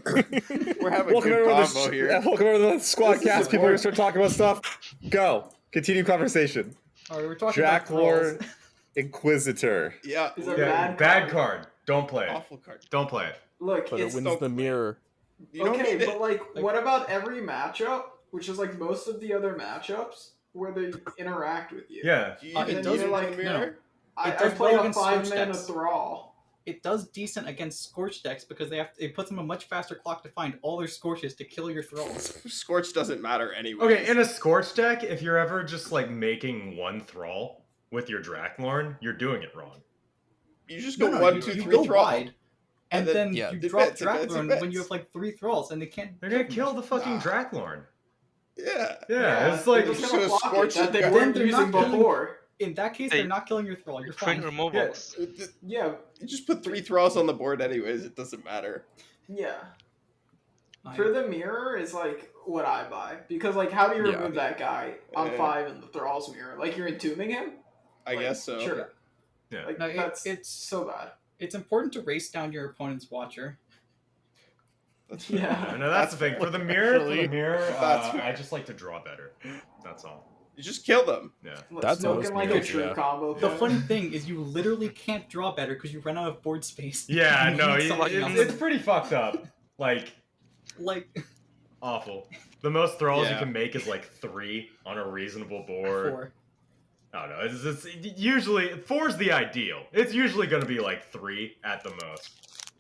We're having a good combo here. Welcome over to the Squadcast. People are gonna start talking about stuff. Go. Continue conversation. All right, we're talking about Draklorn Thralls. Inquisitor. Yeah, It's a bad card. Don't play it. awful card. Don't play it. Look, But it it's wins the mirror. You don't okay, need it. but like, what about every matchup, which is like most of the other matchups where they interact with you? Yeah. Do you it even does need it like- in the mirror? I It does played well a against 5-mana Scorch decks. Thrall. It does decent against Scorch decks because it puts them a much faster clock to find all their Scorches to kill your Thralls. Scorch doesn't matter anyway. Okay, in a Scorch deck, if you're ever just like making one Thrall with your Draklorn, you're doing it wrong. You just go No, 1, you 2, 3 go Thrall. wide, and then yeah, you advance, drop advance, Draklorn advance. when you have like 3 Thralls, and they can't. They're gonna kill the fucking Nah. Draklorn. Yeah. Yeah, it's like they're just just gonna gonna block Scorch it that it they down. weren't Then they're using not killing- before. In that case, They- they're not killing your Thrall. You're Print fine. removals. Yeah, You just put 3 Thralls on the board anyways, it doesn't matter. yeah. For the mirror is like what I buy, because like how do you Yeah. remove that guy on Yeah. 5 in the Thrall's mirror? Like you're entombing him? I Like, guess so. Sure. Yeah. Like No, that's it's so bad. it's important to race down your opponent's Watcher. That's Yeah. No, that's the thing. For the mirror, That's fair. I just like to draw better. That's all. You just kill them. Yeah. That's Smoking most like a mirrors, true yeah. combo. The player. funny thing is, you literally can't draw better because you run out of board space. Yeah, You no, need something else. it's pretty fucked up. Like, like awful. The most Thralls you Yeah. can make is like 3 on a reasonable board. 4. I don't know. It's usually 4's the ideal. It's usually going to be like 3 at the most.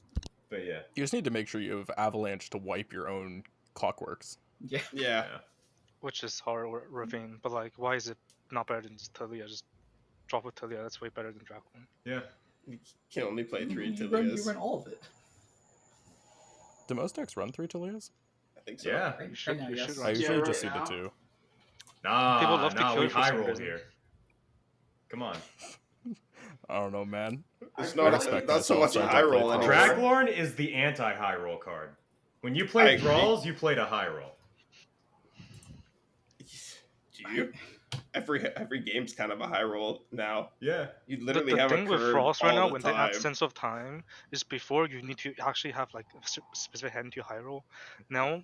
But yeah. You just need to make sure you have Avalanche to wipe your own Clockworks. Yeah. Yeah. Which is hard Ravine, but like, why is it not better than just Talia? Just drop with Talia, that's way better than Draklorn. Yeah. You can only play 3 You run Tilias. all of it. Do most decks run 3 Tilias? I think so. Yeah. Right, You should, right now, you yes. should I run. usually right just see now. the 2. Nah, People love to kill we you for high some roll reason. here. Come on. I don't know, man. It's I not, respect not so myself, much so a I high don't play roll Thralls. anymore. Draklorn is the anti-high roll card. When you I played agree. Thralls, you played a high roll. Do you? Every game's kind of a high roll now. Yeah. You The literally have a thing with curve Thralls right all now, the when they add time. Sense of Time, is before you need to actually have like a specific hand to high roll. Now,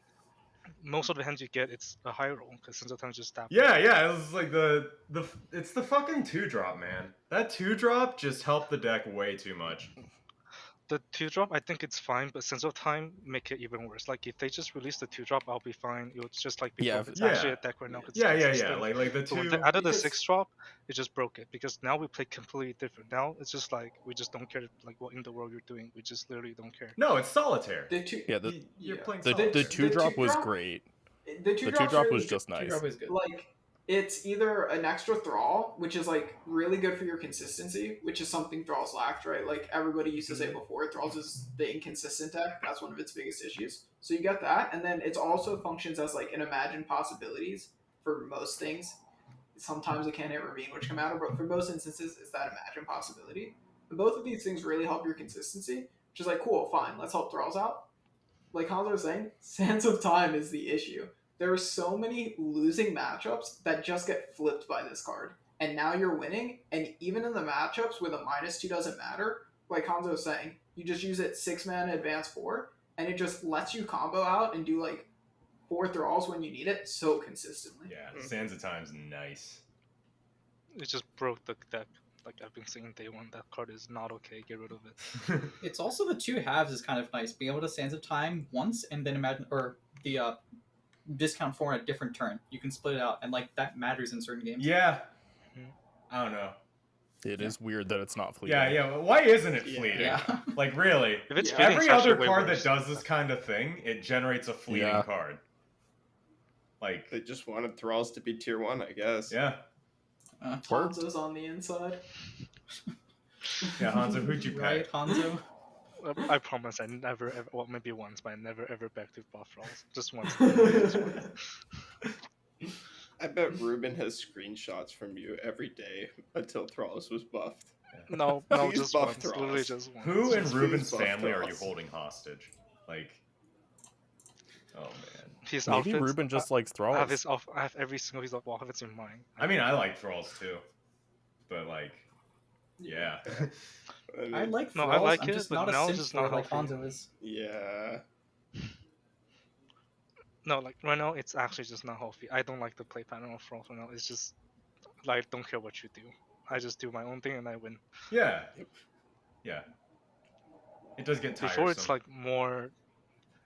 most of the hands you get, it's a high roll, because Sense of Time is just that. Yeah, it was like it's the fucking 2-drop, man. That 2-drop just helped the deck way too much. The 2-drop, I think it's fine, but Sense of Time make it even worse. Like, if they just release the 2-drop, I'll be fine. It was just like before, Yeah, it's yeah. actually a deck right now. It's Yeah. consistent. Like the But when 2. they added the Because- 6-drop, it just broke it, because now we play completely different. Now it's just like, we just don't care like what in the world you're doing. We just literally don't care. No, it's solitaire. The two, Yeah, the You're yeah. playing the, solitaire. the 2-drop was 2-drop? great. The The 2-drop 2-drop was just nice. Two-drop is good. like it's either an extra Thrall, which is like really good for your consistency, which is something Thralls lacked, right? Like everybody used to say before, Thralls is the inconsistent deck. That's one of its biggest issues. So you get that, and then it also functions as like an imagined possibilities for most things. Sometimes it can hit Ravine, which can matter, but for most instances, it's that imagined possibility. And both of these things really help your consistency, which is like, cool, fine, let's help Thralls out. Like Hanzo was saying, Sands of Time is the issue. There are so many losing matchups that just get flipped by this card. And now you're winning, and even in the matchups where the -2 doesn't matter, like Hanzo was saying, you just use it 6 mana advance 4, and it just lets you combo out and do like 4 Thralls when you need it so consistently. Yeah, Sands of Time's nice. It just broke the deck. Like, I've been saying day one, that card is not okay. Get rid of it. It's also the 2 halves is kind of nice. Being able to Sands of Time once and then imagine, or the discount 4 on a different turn. You can split it out, and like that matters in certain games. Yeah. Mhm. I don't know. It is weird that it's not fleeting. Yeah. Why isn't it Yeah. fleeting? Yeah. Like, really? If it's Yeah. fleeting, Every it's actually other way card worse. that does this kind of thing, it generates a fleeting Yeah. card. Like, They just wanted Thralls to be tier 1, I guess. yeah. Hanzo's on the inside. Yeah, Hanzo, who'd you Riot pick? Hanzo. I promise I never ever, well, maybe once, but I never ever back to buff rolls. Just once. I bet Ruben has screenshots from you every day until Thralls was buffed. No, Please just buff once. Thralls. Literally just once. Who in Please Ruben's buff family are you Thralls. holding hostage? Like, oh man. His Maybe outfits, Ruben just likes I have Thralls. I have every single his outfits in mind. I mean, I like Thralls too, but like, yeah. I like No, Thralls. I like I'm it, just but not a now it's synth just not like healthy. Hanzo is. Yeah. No, like right now it's actually just not healthy. I don't like the play pattern of Thralls right now. It's just like don't care what you do. I just do my own thing and I win. Yeah. Yeah. It does get tiresome. Before it's like more,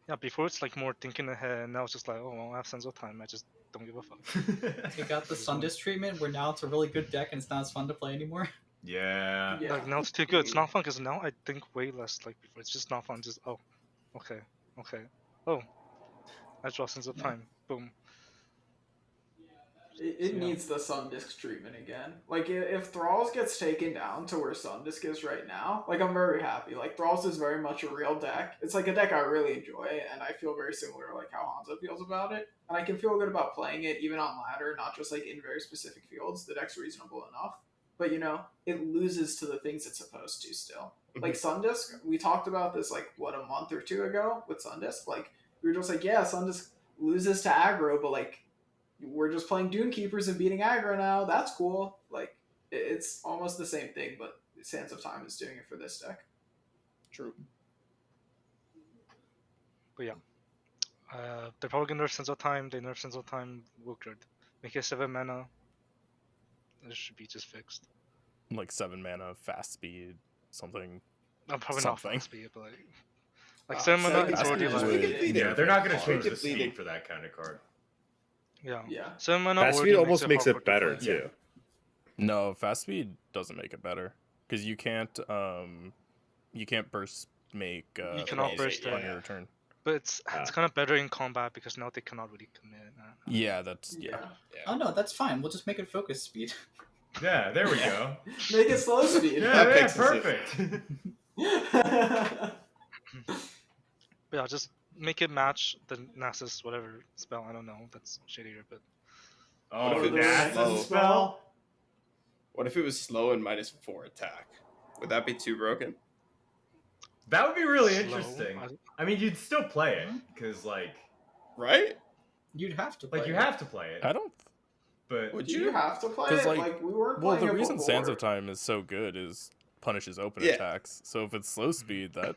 yeah. Before it's like more thinking ahead. Now it's just like, oh well, I have sense of time. I just don't give a fuck. They got the Sundisk treatment where now it's a really good deck and it's not as fun to play anymore. Yeah. Yeah. Like now it's too good. It's not fun because now I think way less like before. It's just not fun. Just oh, okay, oh, I draw sense of time. Boom. It Yeah. needs the Sundisk treatment again. Like, if Thralls gets taken down to where Sundisk is right now, like, I'm very happy. Like, Thralls is very much a real deck. It's like a deck I really enjoy, and I feel very similar to, like, how Hanzo feels about it. And I can feel good about playing it, even on ladder, not just, like, in very specific fields. The deck's reasonable enough. But, you know, it loses to the things it's supposed to still. Like, Sundisk, we talked about this, like, what, a month or two ago with Sundisk? Like, we were just like, yeah, Sundisk loses to aggro, but, like, we're just playing Dune Keepers and beating aggro now. That's cool. Like, it's almost the same thing, but Sands of Time is doing it for this deck. True. But yeah, they're probably gonna nerf Sense of Time. They nerf Sense of Time. Look good. Make it 7 mana. This should be just fixed. Like 7 mana, fast speed, something. I'm probably Something. not fast speed, but like 7 mana seven is mana already is like way- Yeah, they're not going to change They the could lead speed it. for that kind of card. yeah. Yeah. 7 mana Fast already speed almost makes hard it to better play. too. No, fast speed doesn't make it better because you can't burst make You cannot rolls burst on it. your return. But it's kind of better in combat because now they cannot really commit. Yeah, that's yeah. Oh no, that's fine. We'll just make it focus speed. Yeah, there we go. Make it slow speed. Yeah, That yeah, fixes it. perfect. But yeah, just make it match the Nasus whatever spell. I don't know. That's shadier, but Oh, if it was that's slow? a spell? What if it was slow and -4 attack? Would that be too broken? That would be really slow, interesting. I mean, you'd still play it, because, like, Right? You'd have to play. you it. have to play it. I don't. But Would Do you? you have to play 'Cause, it? like, Like, we weren't Well, playing the it reason before. Sands of Time is so good is punishes open Yeah. attacks. So if it's slow speed, that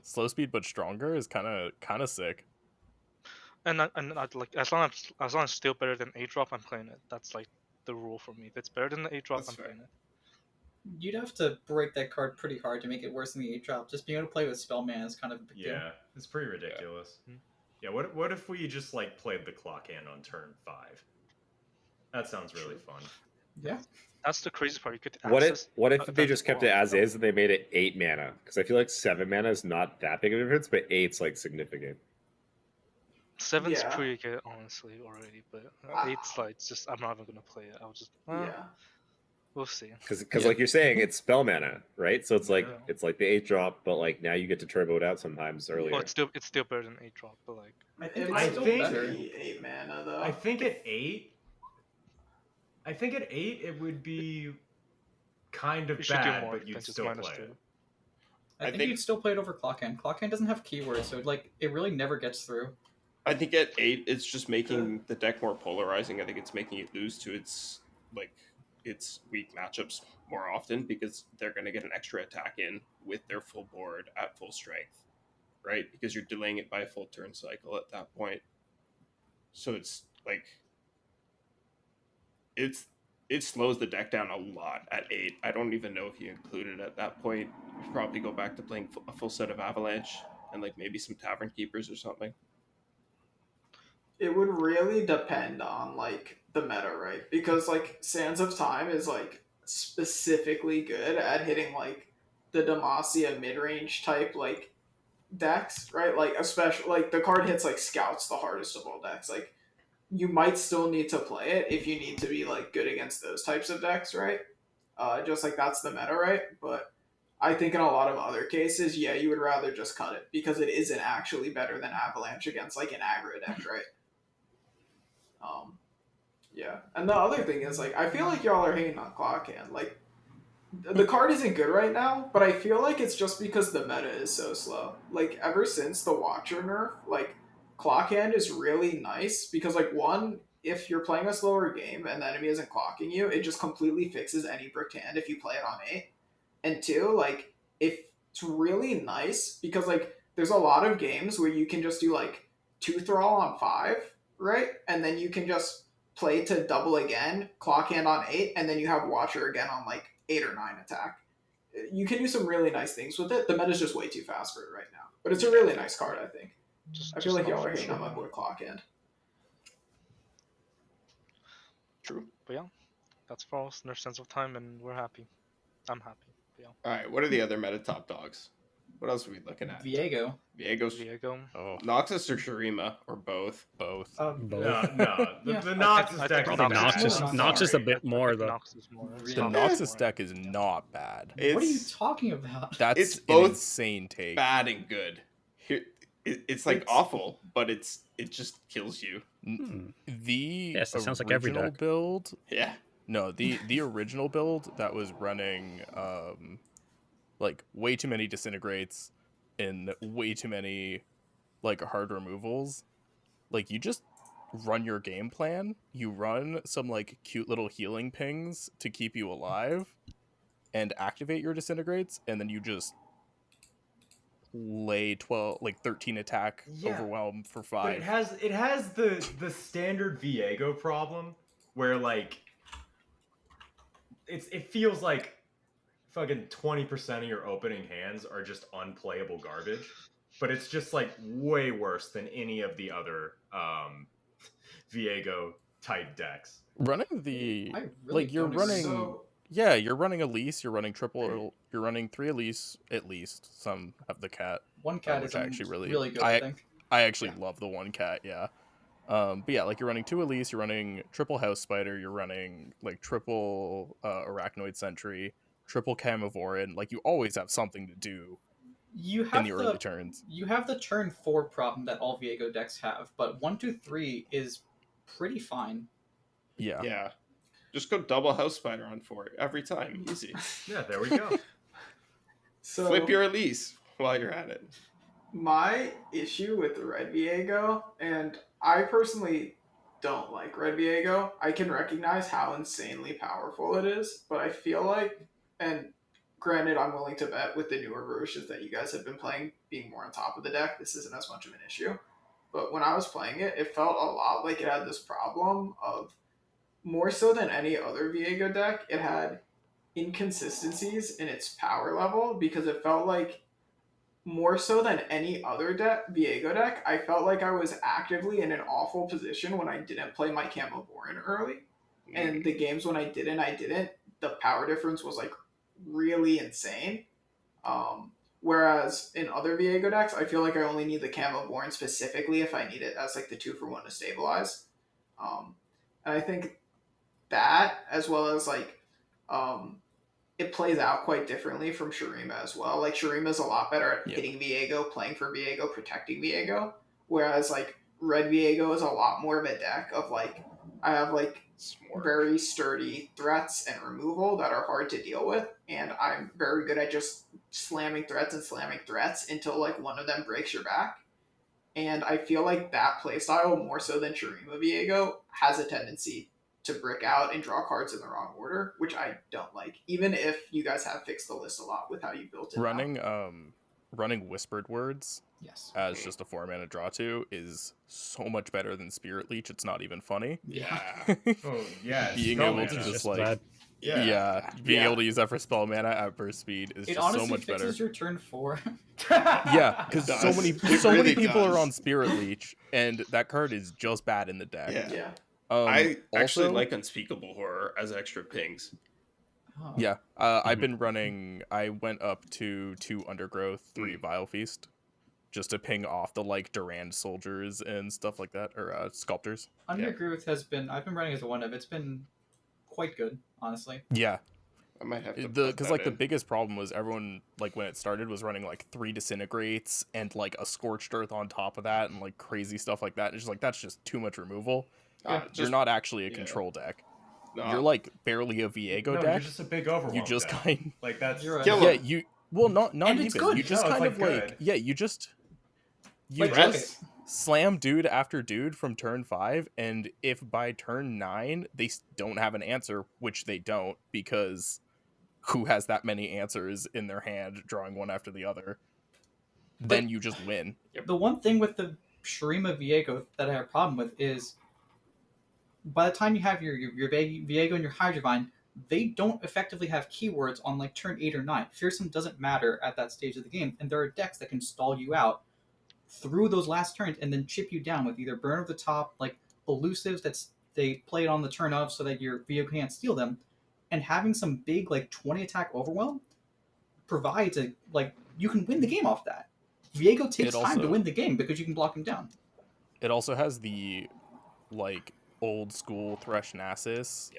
slow speed but stronger is kind of sick. and like as long as it's still better than 8-drop, I'm playing it. That's like the rule for me. If it's better than the 8-drop, That's I'm fair. playing it. You'd have to break that card pretty hard to make it worse than the 8-drop. Just being able to play with spell mana is kind of a big deal. yeah, it's pretty ridiculous. Hmm. Yeah, what if we just, like, played the clock hand on turn 5? That sounds really fun. Yeah. That's the crazy part. You could What access. if they that just kept it wall. as is and they made it 8 mana? Because I feel like 7 mana is not that big of a difference, but 8's like significant. 7's Yeah. pretty good, honestly, already. But Ah. 8's like just I'm not even gonna play it. I'll just Yeah. we'll see. Because Yeah. like you're saying, it's spell mana, right? So it's like Yeah. it's like the 8 drop, but like now you get to turbo it out sometimes earlier. Well, it's still better than 8-drop, but like I think It it's I still think- better. be 8 mana, though. I think at 8, it would be kind of you should do bad, more but than you'd just still -2. play it. I I think think- you'd still play it over Clockhand. Clockhand doesn't have keywords, so like it really never gets through. I think at 8, it's just making the deck more polarizing. I think it's making it lose to its weak matchups more often because they're going to get an extra attack in with their full board at full strength, right? Because you're delaying it by a full turn cycle at that point. So it's like it slows the deck down a lot at 8. I don't even know if you include it at that point. You should probably go back to playing a full set of Avalanche and like maybe some Tavern Keepers or something. It would really depend on like the meta, right? Because like Sands of Time is like specifically good at hitting like the Demacia mid-range type like decks, right? Like especially like the card hits like Scouts the hardest of all decks. Like you might still need to play it if you need to be like good against those types of decks, right? Just like that's the meta, right? But I think in a lot of other cases, yeah, you would rather just cut it because it isn't actually better than Avalanche against like an aggro deck, right? Yeah. And the other thing is, like, I feel like y'all are hating on Clockhand. Like, the card isn't good right now, but I feel like it's just because the meta is so slow. Like, ever since the Watcher nerf, like, Clockhand is really nice because, like, one, if you're playing a slower game and the enemy isn't clocking you, it just completely fixes any bricked hand if you play it on 8. And two, like, if it's really nice because, like, there's a lot of games where you can just do, like, 2 Thrall on 5, right? And then you can just play to double again, clock hand on 8, and then you have Watcher again on like 8 or 9 attack. You can do some really nice things with it. The meta's just way too fast for it right now. But it's a really nice card, I think. I feel like y'all are hating on my boy Clock Hand. True. But yeah, that's for us. There's sense of time, and we're happy. I'm happy. But yeah. All right, what are the other meta top dogs? What else are we looking at? Viego. Viego's Viego. Oh, Noxus or Shurima or both? both. No, Both. no. Yeah. The Noxus I deck think is Noxus- bad. Noxus a bit more though. Nox is more. Really? The Yeah. Noxus deck is not bad. What are you It's talking about? That's It's an both insane take. bad and good. It's like awful, but it just kills you. The Yes, it sounds like every original deck. build. Yeah. No, the original build that was running like way too many disintegrates and way too many like hard removals. Like you just run your game plan, you run some like cute little healing pings to keep you alive and activate your disintegrates, and then you just lay 13 attack Yeah, overwhelm for But 5. it has the standard Viego problem where like it feels like fucking 20% of your opening hands are just unplayable garbage. But it's just like way worse than any of the other Viego type decks. Running the I really like you're don't running agree. So, yeah, you're running Elise, you're running triple, you're running 3 Elise at least. Some have the cat. One cat which is I actually really good, I think. I actually love the one cat, yeah. But yeah, like you're running 2 Elise, you're running triple House Spider, you're running like triple Arachnoid Sentry, triple Camovorin. Like you always have something to do You in have the early turns. You have the turn 4 problem that all Viego decks have, but 1, 2, 3 is pretty fine. Yeah. Yeah. Just go double House Spider on 4 every time. Easy. Yeah, there we go. so Flip your Elise while you're at it. my issue with the Red Viego, and I personally don't like Red Viego. I can recognize how insanely powerful it is, but I feel like, and granted, I'm willing to bet with the newer versions that you guys have been playing, being more on top of the deck, this isn't as much of an issue. But when I was playing it, it felt a lot like it had this problem of, more so than any other Viego deck, it had inconsistencies in its power level, because it felt like, more so than any other Viego deck, I felt like I was actively in an awful position when I didn't play my Camovorin early. And the games when I didn't, the power difference was like really insane. Whereas in other Viego decks, I feel like I only need the Camovorin specifically if I need it as like the 2-for-1 to stabilize. And I think that, as well as like it plays out quite differently from Shurima as well. Like Shurima's a lot better at hitting Viego, playing for Viego, protecting Viego, whereas like Red Viego is a lot more of a deck of like, I have like very sturdy threats and removal that are hard to deal with, and I'm very good at just slamming threats until like one of them breaks your back. And I feel like that playstyle, more so than Shurima Viego, has a tendency to brick out and draw cards in the wrong order, which I don't like, even if you guys have fixed the list a lot with how you built it. Running Whispered Words Yes. as just a 4-mana draw 2 is so much better than Spirit Leech. It's not even funny. Yeah. Oh yeah, Being spell able to mana. just Just like bad. being able to use that for spell mana at burst speed is It just honestly so much better. fixes your turn 4. Yeah, because It so does. many It so many really people does. are on Spirit Leech, and that card is just bad in the deck. Yeah. Yeah. I actually also- like Unspeakable Horror as extra pings. Oh. Yeah, I've been running. I went up to 2 Undergrowth, 3 Vile Feast, just to ping off the like Durand soldiers and stuff like that, or sculptors. Undergrowth has been, I've been running as a 1-of. It's been quite good, honestly. Yeah, I might have to because like the biggest problem was everyone like when it started was running like 3 Disintegrates and like a Scorched Earth on top of that and like crazy stuff like that. It's just like that's just too much removal. You're not actually a control deck. You're like barely a Viego No, deck. you're just a big overwhelm. You just deck. kind like that's You're a- Kill yeah, him. you well not And even. it's good. You just No, it's, kind like, of like good. yeah, you just Like, Rest. slam dude after dude from turn 5, and if by turn 9 they don't have an answer, which they don't, because who has that many answers in their hand drawing one after the other, then you just win. The one thing with the Shurima Viego that I have a problem with is by the time you have your Viego and your Hydrovine, they don't effectively have keywords on like turn 8 or 9. Fearsome doesn't matter at that stage of the game, and there are decks that can stall you out through those last turns and then chip you down with either Burn of the Top, like elusives they play it on the turn of so that your Viego can't steal them, and having some big like 20 attack overwhelm provides a like you can win the game off that. Viego takes time to win the game because you can block him down. It also has the like old school Thresh Nasus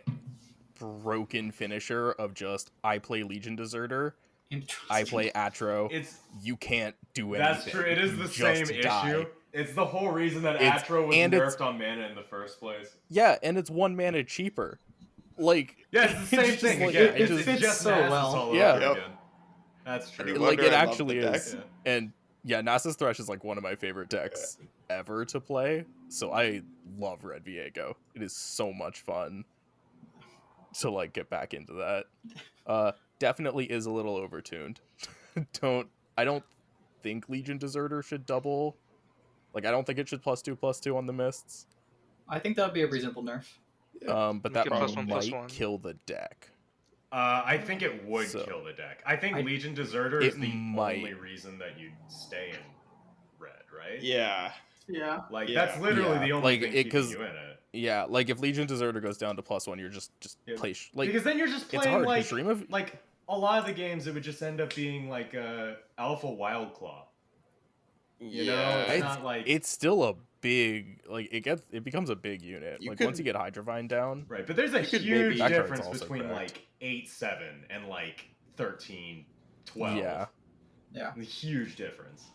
broken finisher of just I play Legion Deserter, I play Atro. You can't do anything. That's true. It is the Just same die. issue. It's the whole reason that Atro was nerfed on mana in the first place. Yeah, and it's 1 mana cheaper. Like yeah, it's the same thing. Like, again. It It's just so Nasus well. all over again. That's true. Like it actually is. Yeah. And yeah, Nasus Thresh is like one of my favorite decks ever to play. So I love Red Viego. It is so much fun to like get back into that. Definitely is a little overtuned. I don't think Legion Deserter should double. Like I don't think it should +2/+2 on the mists. I think that would be a reasonable nerf. But that +1/+1. might kill the deck. I think it would kill the deck. I think Legion Deserter is the only reason that you'd stay in red, right? Yeah. Yeah. Like that's literally the only thing keeping you in it. Yeah, like if Legion Deserter goes down to +1, you're just play like because then you're just playing it's hard, like a lot of the games it would just end up being like Alpha Wildclaw. You know, it's not like it's still a big like it becomes a big unit. Once you get Hydrovine down, right? But there's a huge difference between like 8-7 and like 13-12. Yeah, a huge difference.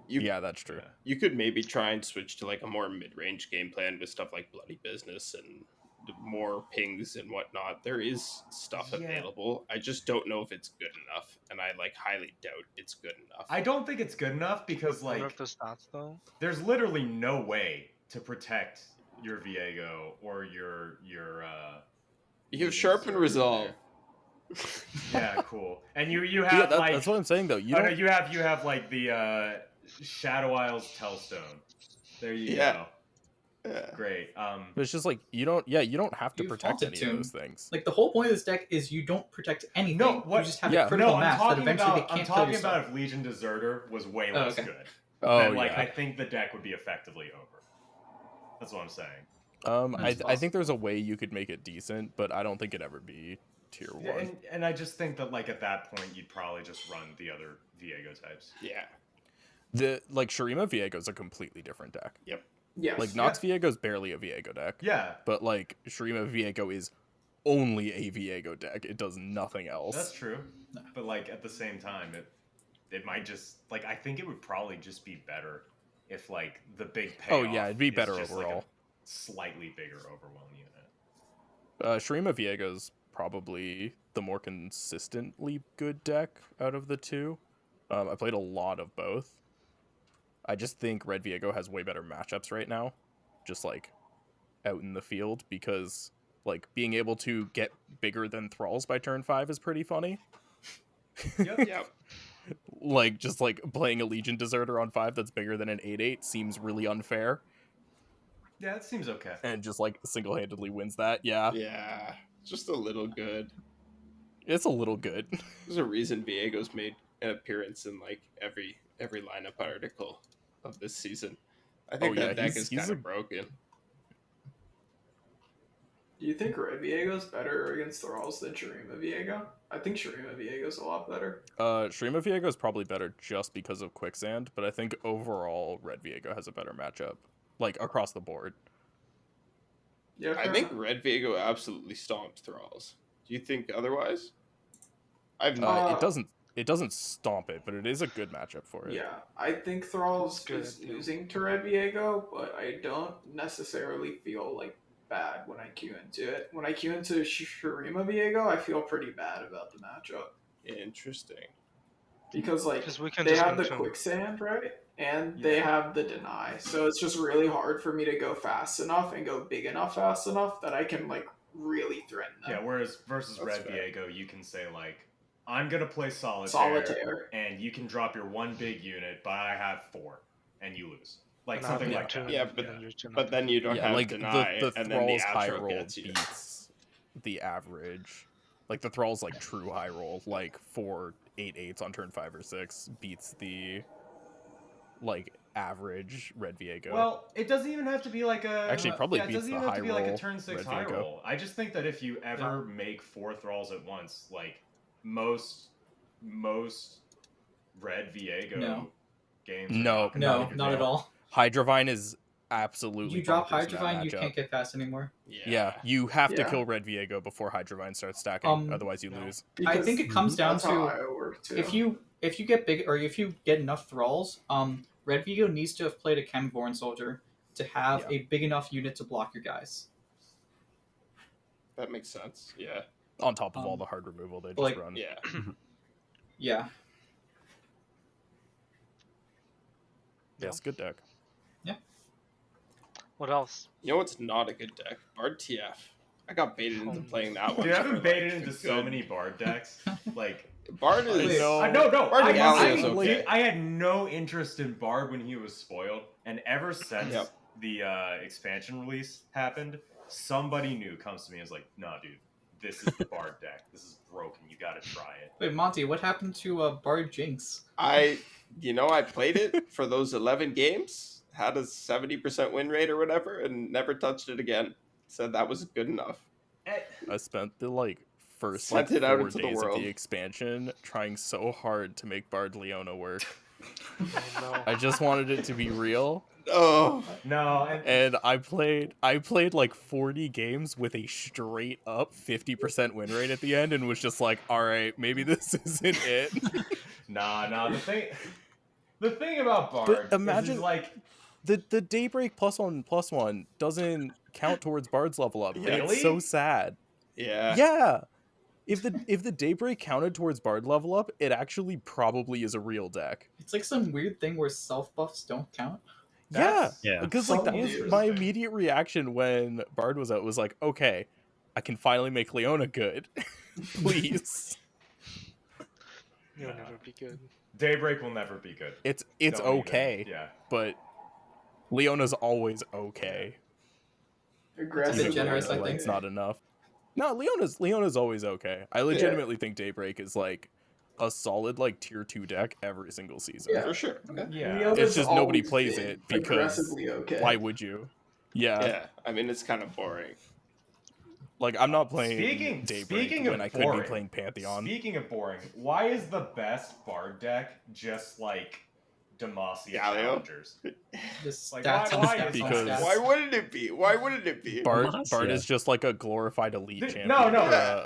Yeah, that's true. You could maybe try and switch to like a more mid-range game plan with stuff like Bloody Business and more pings and whatnot. There is stuff available. I just don't know if it's good enough, and I like highly doubt it's good enough. I don't think it's good enough because like the stats though. There's literally no way to protect your Viego or your you have Sharpen Resolve. Yeah, cool. And you have that's what I'm saying though. You have like the Shadow Isles Tellstone. There you go. Yeah. Great. But it's just like you don't have to protect any of those things. Like the whole point of this deck is you don't protect anything. No, what? You just have a critical mass that eventually they can't I'm kill talking yourself. about if Legion Deserter was way less good. Oh, then, like I think the deck would be effectively over. That's what I'm saying. I think there's a way you could make it decent, but I don't think it'd ever be tier 1. And I just think that like at that point you'd probably just run the other Viego types. Yeah. The like Shurima Viego is a completely different deck. Yep. Yes. Like Nox Viego is barely a Viego deck. Yeah. But like Shurima Viego is only a Viego deck. It does nothing else. That's true. But like at the same time, it might just like I think it would probably just be better if like the big payoff. Oh yeah, it'd be better just, overall. Like, a slightly bigger overwhelm unit. Shurima Viego's probably the more consistently good deck out of the two. I played a lot of both. I just think Red Viego has way better matchups right now, just like out in the field, because like being able to get bigger than Thralls by turn 5 is pretty funny. Yep. Like just like playing a Legion Deserter on 5 that's bigger than an 8/8 seems really unfair. Yeah, it seems okay. And just like single-handedly wins that. Yeah. Yeah. Just a little good. It's a little good. There's a reason Viego's made an appearance in like every lineup article of this season. I think that deck is kind of broken. Do you think Red Viego's better against Thralls than Shurima Viego? I think Shurima Viego's a lot better. Shurima Viego is probably better just because of Quicksand, but I think overall Red Viego has a better matchup, like across the board. Yeah, I think Red Viego absolutely stomps Thralls. Do you think otherwise? It doesn't stomp it, but it is a good matchup for it. Yeah, I think Thralls is losing to Red Viego, but I don't necessarily feel like bad when I queue into it. When I queue into Shurima Viego, I feel pretty bad about the matchup. Interesting. Because like we can they just have the mention- Quicksand, right? And they have the Deny. So it's just really hard for me to go fast enough and go big enough fast enough that I can like really threaten them. Yeah, whereas versus That's Red fair. Viego, you can say like, I'm gonna play Solitaire, Solitaire. and you can drop your one big unit, but I have 4. and you lose. Like And something having like that. Yeah, but then you don't have like deny, the and then the Thralls high outro roll gets you. beats the average. Like the Thralls like true high roll, like 4/8/8s on turn 5 or 6 beats the like average red Viego. Well, it doesn't even have to be like a. Actually, probably it beats doesn't the even have high to be like a roll turn 6 red high Viego. roll. I just think that if you ever make 4 Thralls at once, like most red Viego No. games. No, Not at all. Hydrovine is absolutely. You drop bonkers in that Hydrovine, you matchup. can't get fast anymore. Yeah, you have to Yeah. kill red Viego before Hydrovine starts stacking, otherwise you lose. I think it comes down That's how to I work too. if you get big or if you get enough Thralls, Red Viego needs to have played a Chemborn soldier to have a big enough unit to block your guys. That makes sense. Yeah. On top of all the hard removal they just like- run. Yeah. Yeah. Yes, good deck. What else? You know what's not a good deck? Bard TF. I got baited into playing that one. Dude, I've for, been baited like, into a so good- many Bard decks. Like, Bard is. know. no, Bard Illaoi is I, okay. dude, I had no interest in Bard when he was spoiled, and ever since Yep. the expansion release happened, somebody new comes to me and is like, "Nah, dude, this is the Bard deck. This is broken. You gotta try it." Wait, Monty, what happened to Bard Jinx? I played it for those 11 games, had a 70% win rate or whatever, and never touched it again. Said that was good enough. I spent the first Sent it out 4 into the days of world. the expansion trying so hard to make Bard Leona work. I know. I just wanted it to be real, Oh, No, and I played like 40 games with a straight up 50% win rate at the end, and was just like, all right, maybe this isn't it. nah. The thing about Bard imagine- is like, The Daybreak +1/+1 doesn't count towards Bard's level up. and Really? It's so sad. yeah. Yeah. If the Daybreak counted towards Bard level up, it actually probably is a real deck. It's like some weird thing where self buffs don't count. that's- Yeah. Because that was Interesting. my immediate reaction when Bard was out, was like, okay, I can finally make Leona good. Please. You'll never be good. Daybreak will never be good. It's Don't even- okay, Yeah. but Leona's always okay. aggressive. It's a bit generous, I Like, think. it's not enough. No, Leona's always okay. I legitimately think Daybreak is like a solid tier 2 deck every single season. Yeah. For sure. Yeah. Leona's It's just nobody always plays been it because aggressively okay. why would you? Yeah. Yeah. I mean, it's kind of boring. Like, I'm not playing Speaking Daybreak of when I could be boring, playing Pantheon. Speaking of boring, why is the best Bard deck just like Demacia Galio? Challengers? Just Like, stats on why stats is on Because- stats. Why wouldn't it be? Why wouldn't it be? Bard Demacia. is just like a glorified elite Th- champion. No, or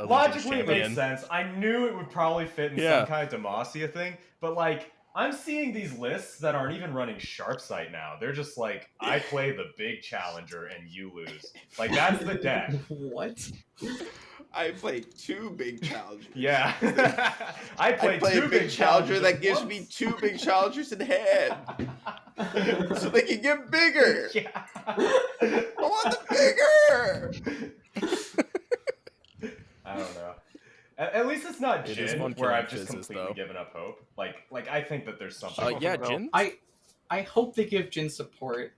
a logically Allegiance it makes champion. sense. I knew it would probably fit in Yeah. some kind of Demacia thing, but I'm seeing these lists that aren't even running Sharpsight now. They're just like, I play the big challenger and you lose. Like, that's the deck. What? I play 2 big challengers. Yeah. I I play play a 2 big challenger challengers that at gives once. me 2 big challengers in hand, so they can get bigger. Yeah. I want the bigger. I don't know. At least it's not It is Jhin, fun where I've killing just fizzes, completely though. given up hope. Like I think that there's something. Yeah, Well, Jhin. I hope they give Jhin support.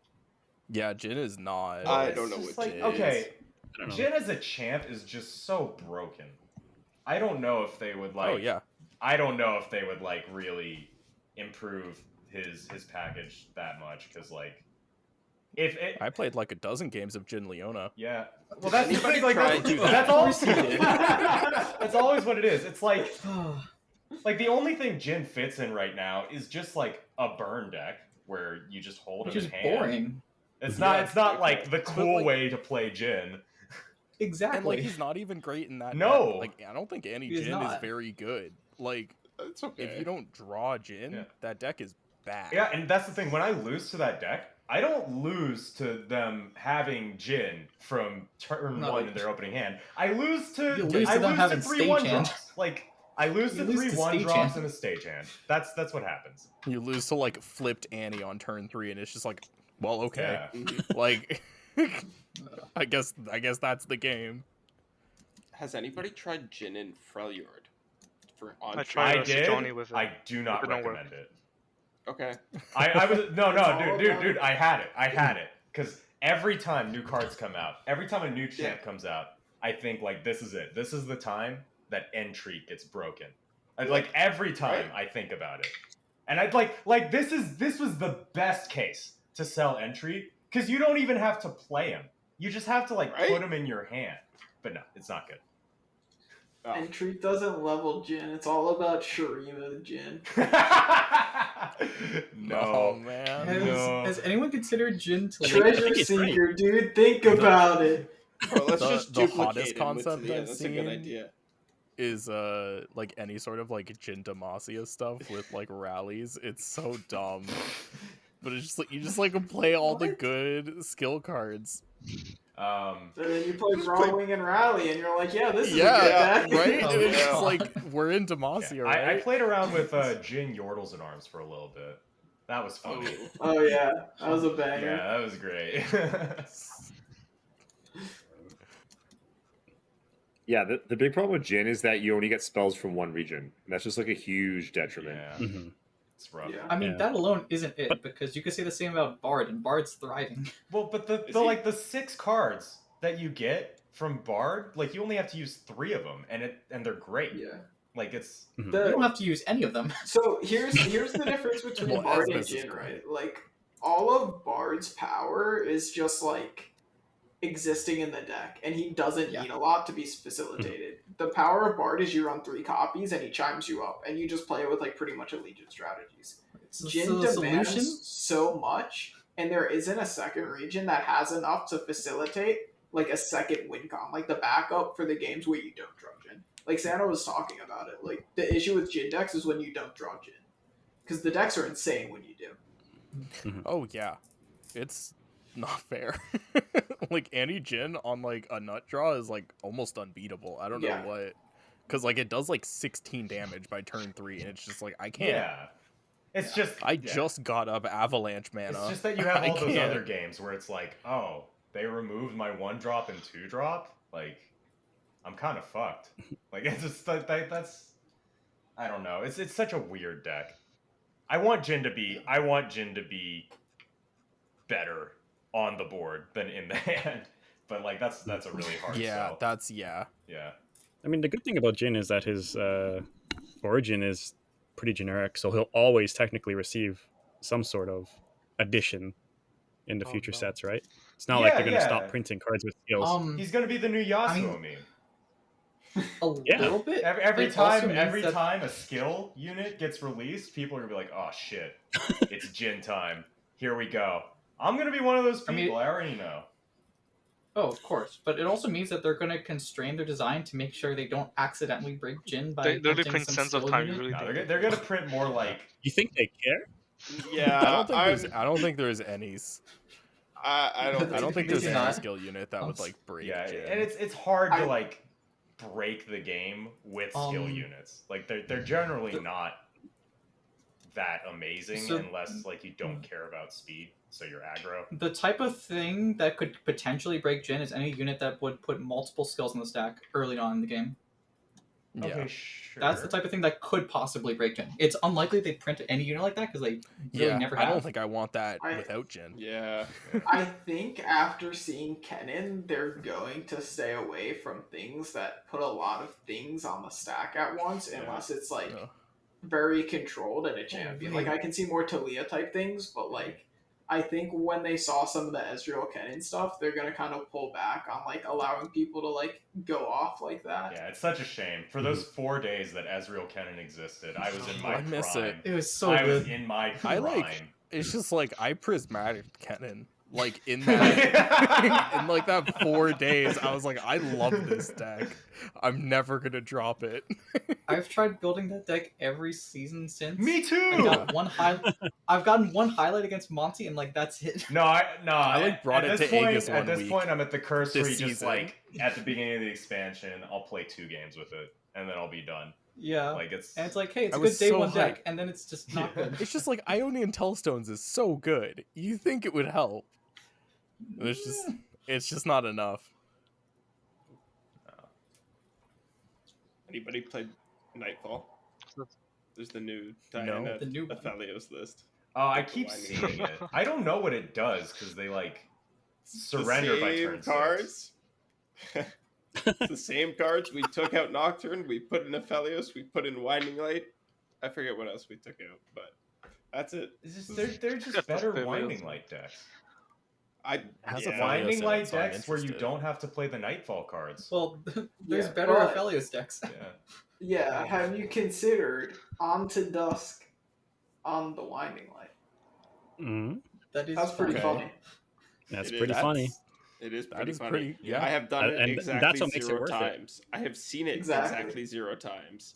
Yeah, Jhin is not. I It's don't know just what like, Jhin is. okay, I don't know. Jhin as a champ is just so broken. I don't know if they would Oh yeah. I don't know if they would really improve his package that much because if it I played like a dozen games of Jhin Leona. yeah. Well, that's the Anybody thing. Like try that's, to do that? that's Of all. course he did. That's always what it is. It's like the only thing Jhin fits in right now is just like a burn deck where you just hold Which him is in hand. boring. It's Yeah, not. It's not like the But, cool like- way to play Jhin. Exactly. And like he's not even great in that. No. deck. Like I don't think any He's Jhin is not. very good. Like It's okay. if you don't draw Jhin, Yeah. that deck is bad. Yeah, and that's the thing. When I lose to that deck, I don't lose to them having Jhin from turn No, 1 in their opening hand. I lose to You lose to I them lose having to 3 stage 1 hand. drops. Like I lose You to lose 3 to 1 stage drops hand. in a stage hand. That's what happens. You lose to like flipped Annie on turn 3, and it's just like, well, okay. Yeah. Mhm. Like I guess that's the game. Has anybody tried Jhin and Freljord for on? I tried I to did. Johnny with it. I do not It don't work. recommend it. Okay. I was no, It's all dude, about- I had it. Because every time new cards come out, every time a new champ comes out, I think like this is it. This is the time that entry gets broken. Like every time I think about it. And I'd like this was the best case to sell entry, because you don't even have to play him. You just have to like put him in your hand. But no, it's not good. Oh. Entry doesn't level Jhin. It's all about Shurima Jhin. No, man. Has anyone considered Jhin to Treasure Seeker, dude. Think about it. Bro, let's The- just the duplicate hottest him with concept Talia. I've That's a good seen idea. is like any sort of like Jhin Demacia stuff with like rallies. It's so dumb. But it's just like you just like play all the good skill cards. So then you play Brawling and Rally, and you're like, yeah, this is a good Yeah, deck. right? Oh, And it's just yeah. like we're in Demacia, right? I played around with Jhin Yordles at Arms for a little bit. That was funny. Oh yeah, that was a banger. Yeah, that was great. Yeah, the big problem with Jhin is that you only get spells from one region. And that's just like a huge detriment. Yeah, Mm-hmm. it's rough. Yeah. I mean, Yeah. that alone isn't it, because you could say the same about Bard, and Bard's thriving. Well, but the 6 cards that you get from Bard, like you only have to use 3 of them, and they're great. Yeah. Like it's You don't have to use any of them. So here's the difference between Well, Bard and Esmus is Jhin, great. right? Like all of Bard's power is just like existing in the deck, and he doesn't need a lot to be facilitated. The power of Bard is you run 3 copies and he chimes you up, and you just play it with like pretty much allegiance strategies. So Jhin the demands solution? so much, and there isn't a second region that has enough to facilitate like a second win con, like the backup for the games where you don't draw Jhin. Like Santa was talking about it. Like the issue with Jhin decks is when you don't draw Jhin, because the decks are insane when you do. Oh yeah. It's not fair. Like anti-Jhin on like a nut draw is like almost unbeatable. I don't know Yeah. what, because like it does like 16 damage by turn 3, and it's just like I can't. yeah. It's just I just got up avalanche mana. It's just that you have I all those can't. other games where it's like, oh, they removed my 1-drop and 2-drop. Like, I'm kind of fucked. Like, it's just that's I don't know. It's such a weird deck. I want Jhin to be better on the board than in the hand. But like that's a really hard Yeah, sell. that's yeah. Yeah. I mean, the good thing about Jhin is that his origin is pretty generic, so he'll always technically receive some sort of addition in the future sets, right? It's not like they're going to stop printing cards with skills. He's gonna be the new Yasuo I mean- meme. A little bit. Every It also time means that- time a skill unit gets released, people are gonna be like, "Oh shit, it's Jhin time. Here we go." I'm gonna be one of those people. I already know. Oh, of course. But it also means that they're going to constrain their design to make sure they don't accidentally break Jhin by They literally printing print some Sense of skill Time. unit. You really No, think they're gonna print more like. You think they care? Yeah, I don't think there's any. I don't. I don't think there's Maybe any not. skill unit that would like break. Yeah, Jhin. and it's hard to like break the game with skill Um, units. Like they're generally not that amazing So- unless like you don't care about speed, so you're aggro. The type of thing that could potentially break Jhin is any unit that would put multiple skills in the stack early on in the game. Yeah. Okay, sure. That's the type of thing that could possibly break Jhin. It's unlikely they print any unit like that because they really Yeah, never I have. don't think I want that I- without Jhin. Yeah. I think after seeing Kennen, they're going to stay away from things that put a lot of things on the stack at once, unless it's like Yeah. very controlled and a champion. Like I can see more Talia type things, but like I think when they saw some of the Ezreal Kennen stuff, they're gonna kind of pull back on like allowing people to like go off like that. Yeah, it's such a shame. For those 4 days that Ezreal Kennen existed, I was in my I miss prime. it. It was so I was good. in my I prime. like- It's just like I prismatic Kennen. Like in that in like that 4 days, I was like, I love this deck. I'm never gonna drop it. I've tried building that deck every season since. Me too. I got one I've gotten one highlight against Monty, and like that's it. No, I like, brought at it this to point, Aegis At one this week point, I'm at the curse where this you just season. like at the beginning of the expansion, I'll play 2 games with it, and then I'll be done. Yeah. Like it's And it's like, hey, it's I a was good day so one deck, hyped. and then it's just not good. It's just like Ionian Telstones is so good. You think it would help. And it's just not enough. Anybody played Nightfall? There's the new No. Diana The new one. Aphelios list. Oh, I With the keep Winding seeing Light. it. I don't know what it does because they like surrender the by same turn 6. cards. It's the same cards. We took out Nocturne. We put in Aphelios. We put in Winding Light. I forget what else we took out, but that's it. It's just they're just Just better Aphelios. Winding Light decks. Has yeah. Aphelios Winding in it, Light so I'm decks where you interested. don't have to play the Nightfall cards. Well, there's Yeah, better but- Aphelios decks. Yeah. Yeah, have you considered Onto Dusk on the Winding Light? Hmm. That is That's pretty Okay. funny. That's It pretty is. funny. It is That pretty is funny. pretty- yeah. I have done it And exactly that's what makes it 0 worth it. times. I have seen it Exactly. exactly 0 times.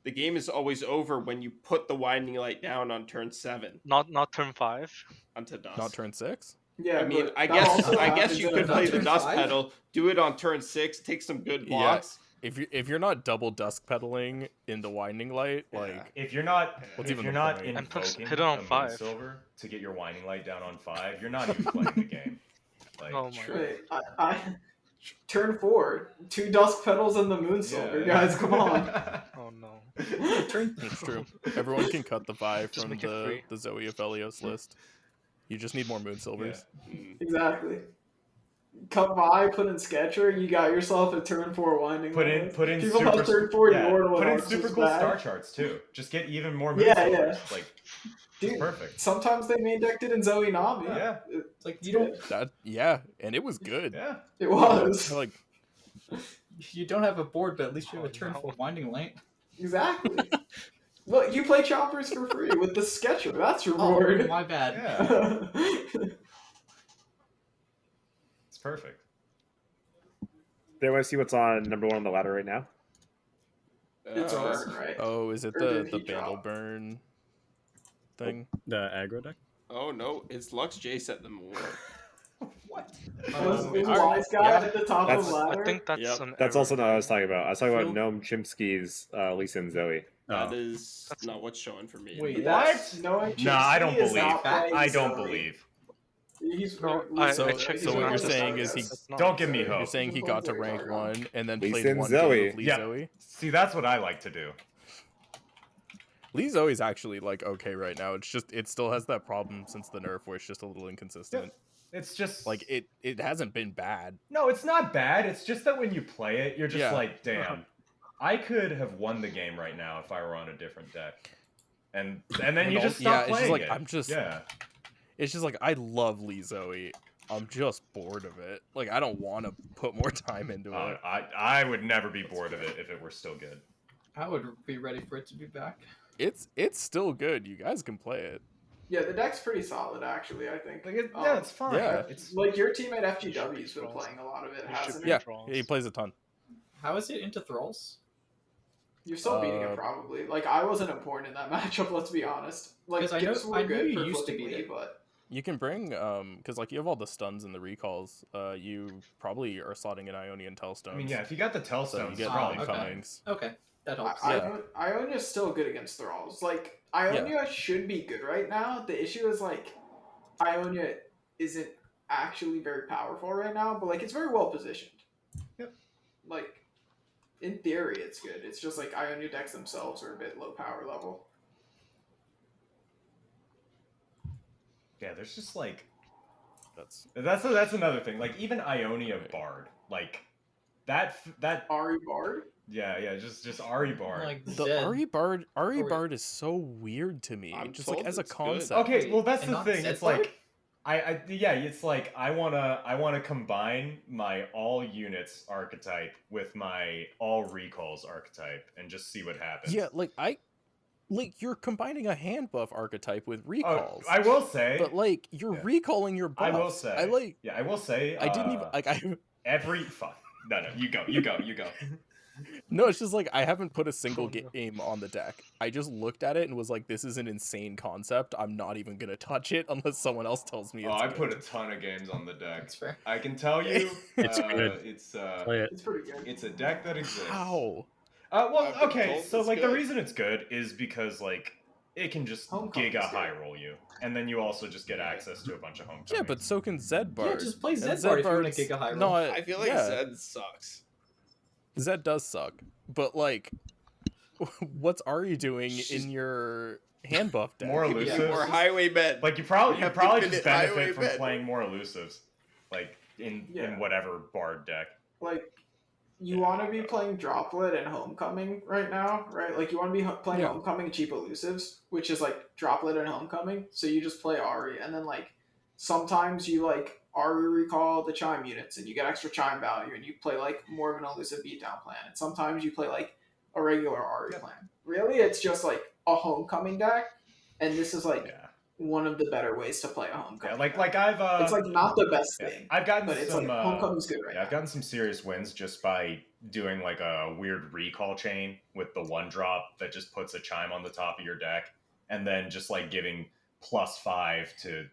The game is always over when you put the Winding Light down on turn 7 Not turn 5. onto Dusk. Not turn 6. Yeah, I mean, but I that guess also I guess happens you in could a play the turn Dust 5? Pedal, do it on turn 6, take some good Yeah. blocks. If you're not double dusk pedaling in the Winding Light, Yeah. like If you're not What's if even you're the not point? And push- invoking hit it on a 5. Moonsilver to get your Winding Light down on 5, you're not even playing the game. Like, Oh my Wait, I turn 4, 2 Dusk Petals and the Moonsilver, Yeah. guys, come on. Oh no. Turn it's true. Everyone can cut the 5 Just from make it free. the Zoe Aphelios list. You just need more Moonsilvers. Mm. Exactly. Come by, put in Sketcher, you got yourself a turn 4 Winding Put Light. in People super have turn 4 yeah, Yordle put in and super Arc's cool bad. star charts too. Just get even more Yeah, Moonsilvers. yeah. Like Dude, perfect. sometimes they main decked it in Zoe Nami. Yeah. It's like you don't And it was good. Yeah. It was. Like you don't have a board, but at least you have a turn no. for Winding Light. Exactly. Look, you play Choppers for free with the Sketcher. That's your Oh, reward. my bad. Yeah. It's perfect. They want to see what's on number 1 on the ladder right now. It's Uh, burn, right? oh, is it Or the did he Bandle drop? Burn thing? The aggro deck. Oh no, it's Lux J set them more. What? Was Oh, was alright. Wise Guy Yeah. at the top of That's- the ladder? I think that's Yep. an That's error. also not what I was talking about. I was talking about Phil- Gnome Chimsky's Lisa and Zoe. That Oh. is That's- not what's showing for me. Wait, That's, no, No, I don't Chimsky is believe. not playing I don't Zoe. believe. He's No, So- I checked. so his what you're numbers. saying is he- That's not Don't give me Zoe. hope. You're saying he got to rank 1 and then Lee played Sin 1 Zoe. game of Lee Yeah. Zoe? See, that's what I like to do. Lee Zoe's actually like okay right now. It's just it still has that problem since the nerf where it's just a little inconsistent. It's just Like it hasn't been bad. no, it's not bad. It's just that when you play it, you're just Yeah. like, damn, I could have won the game right now if I were on a different deck. And then And you al- just yeah, stop it's just playing like, it. I'm just- yeah. It's just like I love Lee Zoe. I'm just bored of it. Like I don't want to put more time into it. I would never be bored of it if it were still good. I would be ready for it to be back. It's still good. You guys can play it. Yeah, the deck's pretty solid, actually, I think. Like yeah, it's fine. Yeah. It's Like, your team at FGW's been Thralls. playing a lot of it, You should hasn't be it? Yeah, Thralls. he plays a ton. How is it into Thralls? You're still beating Uh, it, probably. Like, I wasn't important in that matchup, let's be honest. Like, 'Cause I Gibbs know- were I knew good you for used to flipping beat me, it. but... You can bring because like you have all the stuns and the recalls. You probably are slotting in Ionian Telstones. I mean, yeah, if you got the So you Tellstones, get it's probably okay. fine. incomings. Okay, that helps. Ionia's still good against Thralls. Like, Ionia should be good right now. The issue is, like, Ionia isn't actually very powerful right now, but, like, it's very well positioned. Yep. Like, in theory, it's good. It's just, like, Ionia decks themselves are a bit low power level. Yeah, there's just like That's another thing. Like even Ionia Bard, like that Ari Bard? yeah, just Ari Bard. Like the Zed. Ari Bard. Ari Oh, wait. Bard is so weird to me. I'm Just like told as a it's good. concept. Okay, well that's And the not thing. Zed It's Bard? like it's like I wanna combine my all units archetype with my all recalls archetype and just see what happens. Yeah, like you're combining a hand buff archetype with Oh, recalls. I will say. but like you're Yeah. recalling your buffs. I will say. I like. Yeah, I will say. I didn't even like. I every fuck. No, you go. no. It's just like I haven't put a single game on the deck. I just looked at it and was like, "This is an insane concept. I'm not even gonna touch it unless someone else tells me." Oh, It's I good. put a ton of games on the deck. That's fair. I can tell you, It's good. It's Play it. It's pretty good. it's a deck that exists. How? Well, I've been okay, told so it's like the good. reason it's good is because like it can just Homecoming's giga good. high roll you, and then you also just get access to a bunch of homecomings. Yeah, but so can Zed Bard. Yeah, just play And Zed Bard if you want to Bard's Giga High Roll. not- I feel like yeah, Zed sucks. Zed does suck, but like, what's Ari doing in your hand buff deck. More Give me elusives. more highwaymen. Like you probably just infinite benefit from highwaymen. playing more elusives, like in whatever bard deck. Like, you want to be playing Droplet and Homecoming right now, right? Like, you want to be playing Homecoming and cheap elusives, which is like Droplet and Homecoming. So you just play Ari, and then like sometimes you like Ari recall the Chime units, and you get extra Chime value, and you play like more of an elusive beatdown plan. And sometimes you play like a regular Ari plan. Really, it's just like a Homecoming deck, and this is like one of the better ways to play a Homecoming. Yeah, like I've it's like not the best thing. I've gotten but it's some like Homecoming's good right now. I've gotten some serious wins just by doing like a weird recall chain with the 1-drop that just puts a Chime on the top of your deck, and then just like giving +5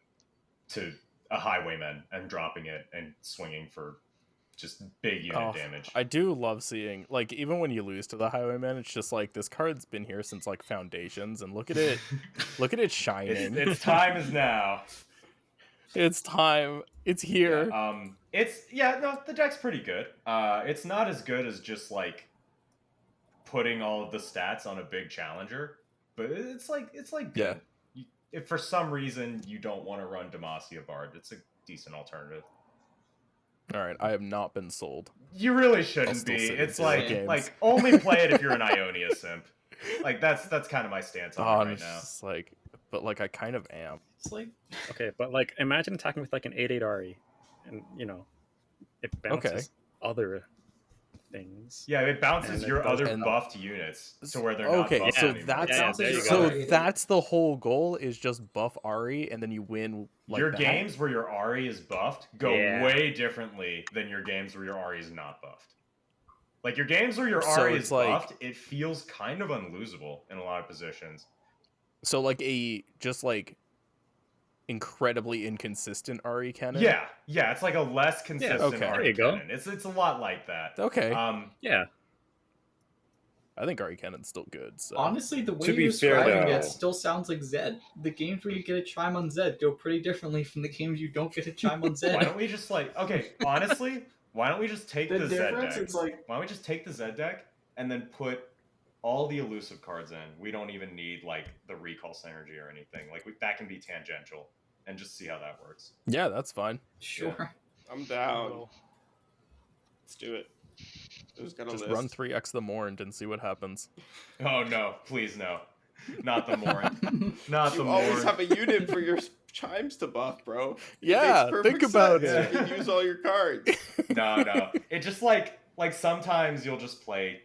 to a Highwayman and dropping it and swinging for just big unit damage. I do love seeing, like, even when you lose to the Highwayman, it's just like, this card's been here since like Foundations, and look at it, look at it shining. Its time is now. It's time. It's here. The deck's pretty good. It's not as good as just like putting all of the stats on a big challenger, but it's like good. If for some reason you don't want to run Demacia Bard, it's a decent alternative. All right, I have not been sold. You really shouldn't be. It's like only play it if you're an Ionia simp. Like that's kind of my stance on it right now. Just like, but like I kind of am. It's like Okay, but like imagine attacking with like an 8/8 Ari, and it bounces other things. Yeah, it bounces And your other buffed units to where they're not buffed so anymore. that's the whole goal, is just buff Ari, and then you win. Like your that. games where your Ari is buffed go way differently than your games where your Ari is not buffed. Like your games where your Ari is buffed, it feels kind of unlosable in a lot of positions. So like just like incredibly inconsistent Ari cannon. Yeah, it's like a less consistent Ari cannon. It's a lot like that. Okay. I think Ari cannon's still good. So. Honestly, the way you're describing it still sounds like Zed. The games where you get a Chime on Zed go pretty differently from the games you don't get a Chime on Zed. Why don't we just honestly, why don't we just take the Zed deck? Why don't we just take the Zed deck and then put all the elusive cards in? We don't even need like the recall synergy or anything. Like that can be tangential, and just see how that works. Yeah, that's fine. Sure. Yeah. I'm down. Let's do it. Just run 3x the Mornd and see what happens. Oh no, please no. Not the Mornd. Not the Mornd. You always have a unit for your Chimes to buff, bro. Yeah, think about it. You can use all your cards. No. It just like sometimes you'll just play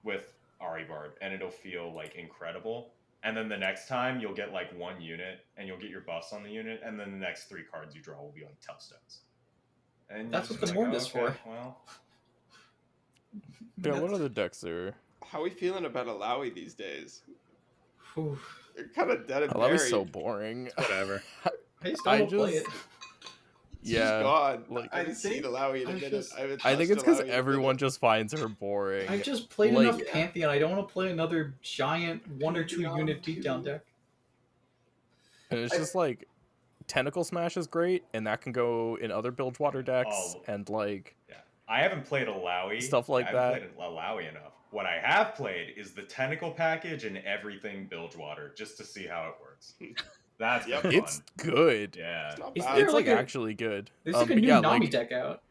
with Ari Bard and it'll feel like incredible. And then the next time you'll get like one unit and you'll get your buffs on the unit, and then the next 3 cards you draw will be like Touchstones. And that's what the Mornd is for. Well, yeah, what other decks are? How are we feeling about Illaoi these days? Whew. You're kind of dead and buried. Illaui's so boring. Whatever. I just don't play it. She's gone. Like, I haven't seen Illaoi in a minute. I think it's because everyone just finds her boring. I just played enough Pantheon. I don't want to play another giant 1 or 2 unit beatdown deck. And it's just like Tentacle Smash is great, and that can go in other Bilgewater decks, and like I haven't played Illaoi. Stuff like I haven't played Illaoi enough. What I have played is the Tentacle package and everything Bilgewater, just to see how it works. That's been fun. It's good. Yeah, it's like actually good. There's like a new Nami deck out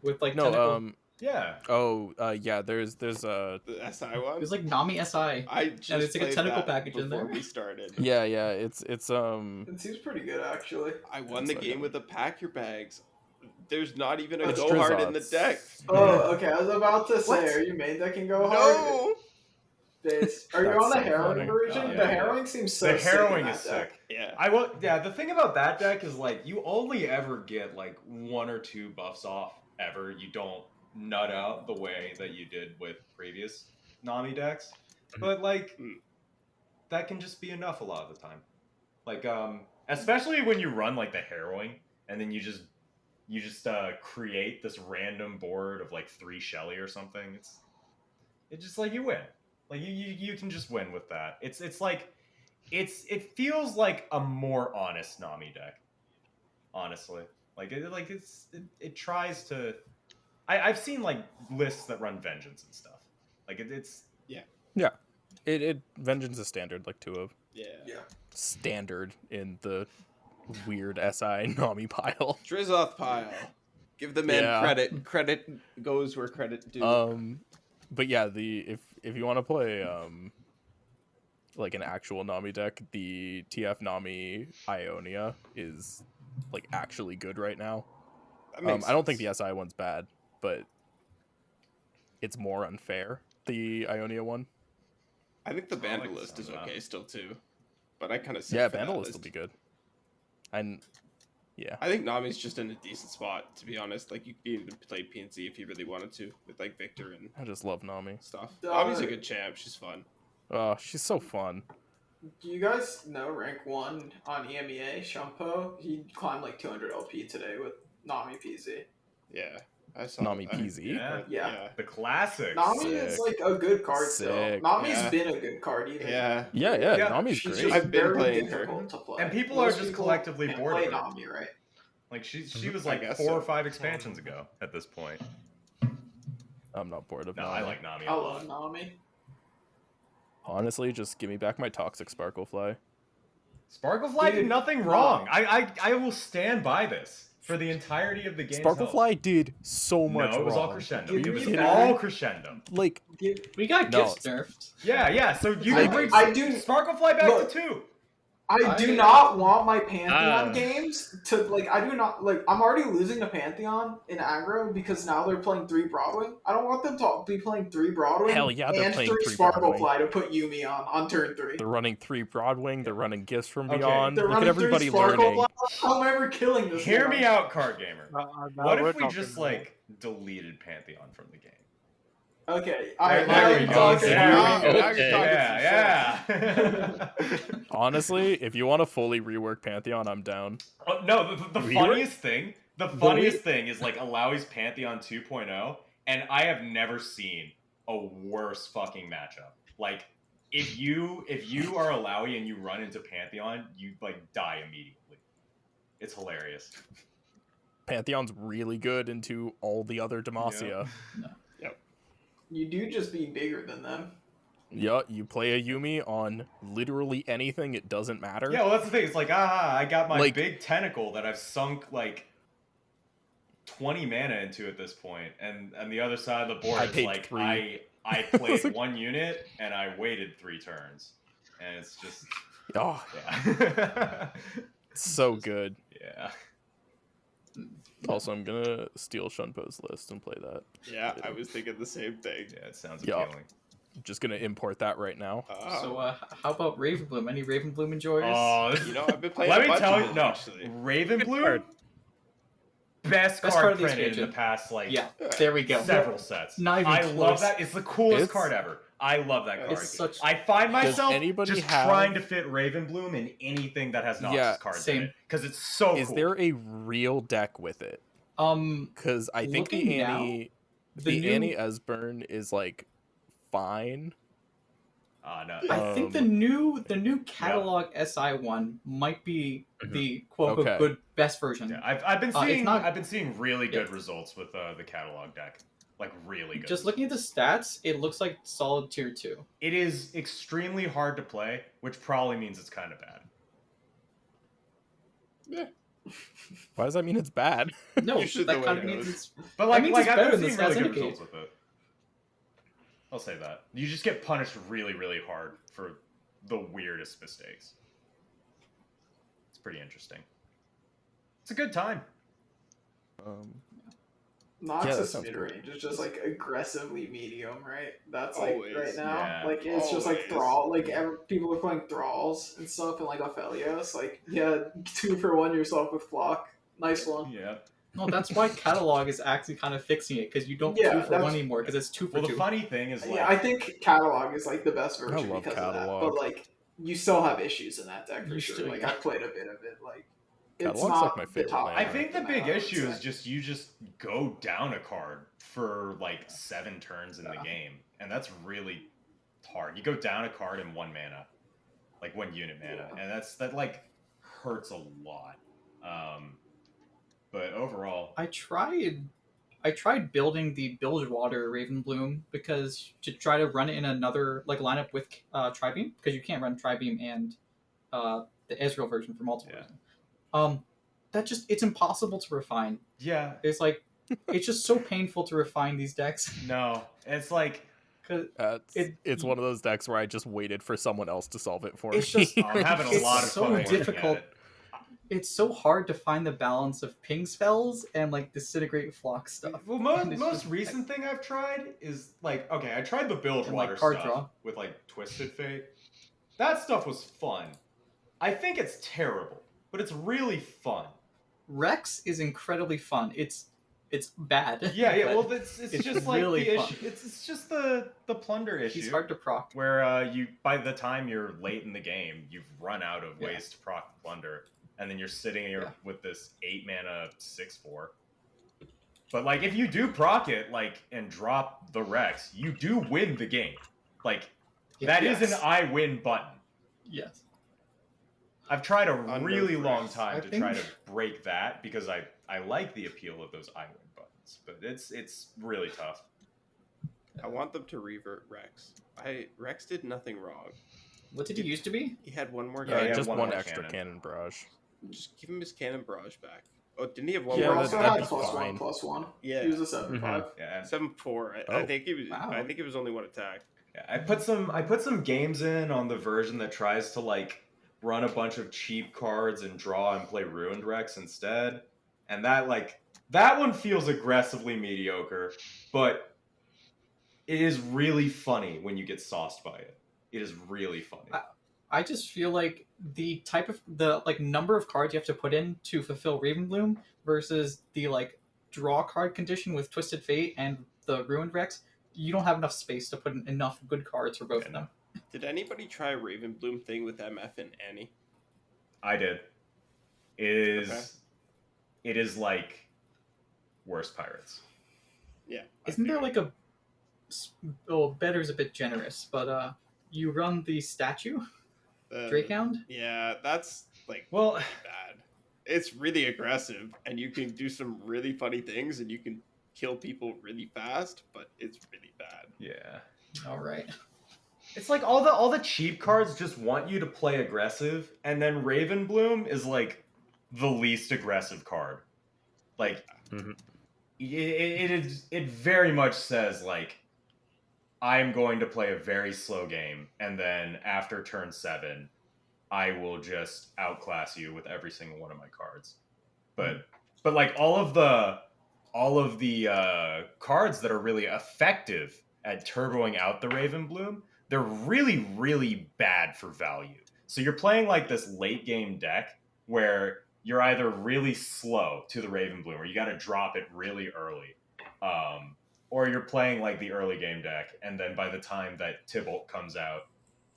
with like Tentacle. There's the SI one. There's like Nami SI. And it's like a tentacle package in there. We started. Yeah, it's It seems pretty good actually. I won the game with the pack your bags. There's not even a go hard in the deck. Oh, okay. I was about to say, are you main decking go hard? No. Are you on the harrowing version? The harrowing seems so sick. The harrowing is sick. Yeah. The thing about that deck is like you only ever get like 1 or 2 buffs off ever. You don't nut out the way that you did with previous Nami decks, but like that can just be enough a lot of the time. Like especially when you run like the harrowing, and then you just create this random board of like 3 Shelly or something. It's just like you win. Like you can just win with that. It's like it feels like a more honest Nami deck. Honestly, like it tries to. I've seen like lists that run Vengeance and stuff. Like it's It Vengeance is standard, like 2 of. Yeah. standard in the weird SI Nami pile. Drizoth pile. Give the man Yeah. credit. Credit goes where credit due. But yeah, if you want to play like an actual Nami deck, the TF Nami Ionia is like actually good right now. That makes I don't think sense. the SI one's bad, but it's more unfair, the Ionia one. I think the I like the Vandalist sound is of that. okay still too, but I kind of Yeah, Vandalist will be good. And yeah, I think Nami's just in a decent spot, to be honest. Like, you could even play PNC if you really wanted to, with like Victor and I just love Nami. stuff. Uh, Nami's a good champ. She's fun. Oh, she's so fun. Do you guys know rank 1 on EMEA, Shumpo? He climbed like 200 LP today with Nami PZ. Yeah, I saw Nami that. PZ. Yeah. The classics. Nami is like a good card still. Sick. Nami's Yeah. been a good card even. Yeah. Yeah, Yeah, Nami's She's great. just I've been very playing her. difficult to play. And people Most are just people collectively can't bored play of her. Nami, right? Like she was I like guess 4 or so. 5 expansions ago at this point. I'm not bored of No, Nami. I like Nami a I lot. love Nami. Honestly, just give me back my Toxic Sparklefly. Sparklefly did Dude, nothing no. wrong. I will stand by this for the entirety of the game. Sparklefly did so much No, it was all wrong. crescendo. Give It me was that. all crescendo. Like, We got No. gifts nerfed. Yeah. So you I- can bring I do- Sparklefly back Look. to 2. I do not want my Pantheon Ah. games to, like, I do not, like, I'm already losing to Pantheon in aggro because now they're playing 3 Broadwing. I don't want them to be playing 3 Broadwing Hell yeah, they're and playing 3 3 Sparklefly to put Yumi on turn 3. they're running 3 Broadwing, they're running Gifts from Okay. Beyond. They're Look at running 3 everybody learning. Sparklefly. How am I ever killing this Hear guy? me out, CardGamer. Now What we're if we talking just now. like deleted Pantheon from the game? Okay, alright, There now we you go. talk. There Now- we go. now you're talking Yeah. Honestly, if you want to fully rework Pantheon, I'm down. Oh, no, the Rework? funniest thing, is like Illaoi's Pantheon 2.0, and I have never seen a worse fucking matchup. Like, if you are Illaoi and you run into Pantheon, you like die immediately. It's hilarious. Pantheon's really good into all the other Demacia. You do just be bigger than them. Yeah, you play a Yumi on literally anything, it doesn't matter. Yeah, well, that's the thing. It's like, I got my Like- big tentacle that I've sunk like 20 mana into at this point, and the other side of the board I is paid like 3. I played 1 unit and I waited 3 turns, and it's just Oh, yeah, so good. yeah. Also, I'm gonna steal Shunpo's list and play that. Yeah, I was thinking the same thing. Yeah, it sounds Yeah. appealing. I'm just gonna import that right now. So, how about Ravenbloom? Any Ravenbloom enjoyers? Oh, this you know, I've been playing. let a me bunch tell of you, it, no, actually. Ravenbloom, card. best Best card card of the printed in the expansion. past like Yeah, there we go. several sets. Not even I close. love that. It's the coolest It's- card ever. I love that card. It's such. I find myself anybody just have- trying to fit Ravenbloom in anything that has Noxus Yeah, cards same. in it because it's so Is cool. there a real deck with it? Because I think the Looking now, Annie, the the new- Annie Esbern is like fine. No. I think the new catalog SI one might be the quote unquote Okay. good best version. Yeah, I've been it's seeing not- I've been seeing really good results with the catalog deck, like really good. Just looking at the stats, it looks like solid tier 2. It is extremely hard to play, which probably means it's kind of bad. Why does that mean it's bad? No, You should that know kind what of it means is. it's But like, means it's I've better been than seeing the really stats good indicate. results with it. I'll say that. You just get punished really, really hard for the weirdest mistakes. It's pretty interesting. It's a good time. Yeah, that Noxus sounds mid good. range is just like aggressively medium, right? That's like Always. right now. Yeah. Like it's just like Always. Thrall. Like people are playing Thralls and stuff, and like Aphelios. Like 2 for 1 yourself with Flock. Nice one. Yeah. no. That's why catalog is actually kind of fixing it because you don't Yeah, 2 for that's- 1 anymore because it's 2 for Well, 2. the funny thing is, like, Yeah, I think Catalog is like the best version love because of that. Catalog. But like you still have issues in that deck for You sure. still- Like I played a bit of it. Like it's Catalog's not like my the favorite top land. I card think the in big I would issue say. is you just go down a card for like 7 turns in the Yeah. game, and that's really hard. You go down a card in 1 mana, like 1 unit mana, Yeah. and that like hurts a lot. But overall, I tried building the Bilgewater Ravenbloom because to try to run it in another like lineup with Tribeam because you can't run Tribeam and the Ezreal version for multiple Yeah. reasons. It's impossible to refine. Yeah. It's like it's just so painful to refine these decks. No, it's like 'Cause It's one of those decks where I just waited for someone else to solve it for It's me. just- I'm having a It's lot of so fun looking at difficult. it. it's so hard to find the balance of ping spells and like disintegrate flock stuff. Well, And it's most just- recent thing I've tried is like, okay, I tried the build And, water like, card stuff draw. with like Twisted Fate. That stuff was fun. I think it's terrible, but it's really fun. Rex is incredibly fun. It's bad. Yeah, but well, it's it's just like really the fun. issue. It's just the plunder issue. He's hard to proc. Where you by the time you're late in the game, you've run out of Yeah. ways to proc plunder, and then you're sitting here Yeah. with this 8-mana 6/4. But like, if you do proc it like and drop the Rex, you do win the game. Like that is Yes. an I win button. Yes. I've tried a Under really long Rex. time I to think- try to break that because I like the appeal of those I win buttons, but it's really tough. I want them to revert Rex. Rex did nothing wrong. What did he used to be? He had one more Yeah, guy. yeah, just one one more extra cannon. cannon barrage. Just give him his cannon barrage back. Oh, didn't he have one Yeah, He more? also that'd had be plus fine. 1/+1. Yeah. He was a 7/5. Yeah. 7/4. I Oh. think he was. Wow. I think it was only one attack. Yeah, I put some games in on the version that tries to like run a bunch of cheap cards and draw and play Ruined Rex instead, and that one feels aggressively mediocre, but it is really funny when you get sauced by it. It is really funny. I just feel like the number of cards you have to put in to fulfill Ravenbloom versus the like draw card condition with Twisted Fate and the Ruined Rex, you don't have enough space to put in enough good cards for both Yeah, of them. Did anybody try Ravenbloom thing with MF and Annie? I did. Okay. It is like worst pirates. Yeah. Isn't there like a better's a bit generous, but you run the statue Drakehound? Yeah, that's like Well, bad. It's really aggressive, and you can do some really funny things, and you can kill people really fast, but it's really bad. yeah. All right. It's like all the cheap cards just want you to play aggressive, and then Ravenbloom is like the least aggressive card. Like Mhm. it very much says like I'm going to play a very slow game, and then after turn 7, I will just outclass you with every single one of my cards. But like all of the cards that are really effective at turboing out the Ravenbloom, they're really, really bad for value. So you're playing like this late game deck where you're either really slow to the Ravenbloom or you got to drop it really early. Or you're playing like the early game deck, and then by the time that Tybalt comes out,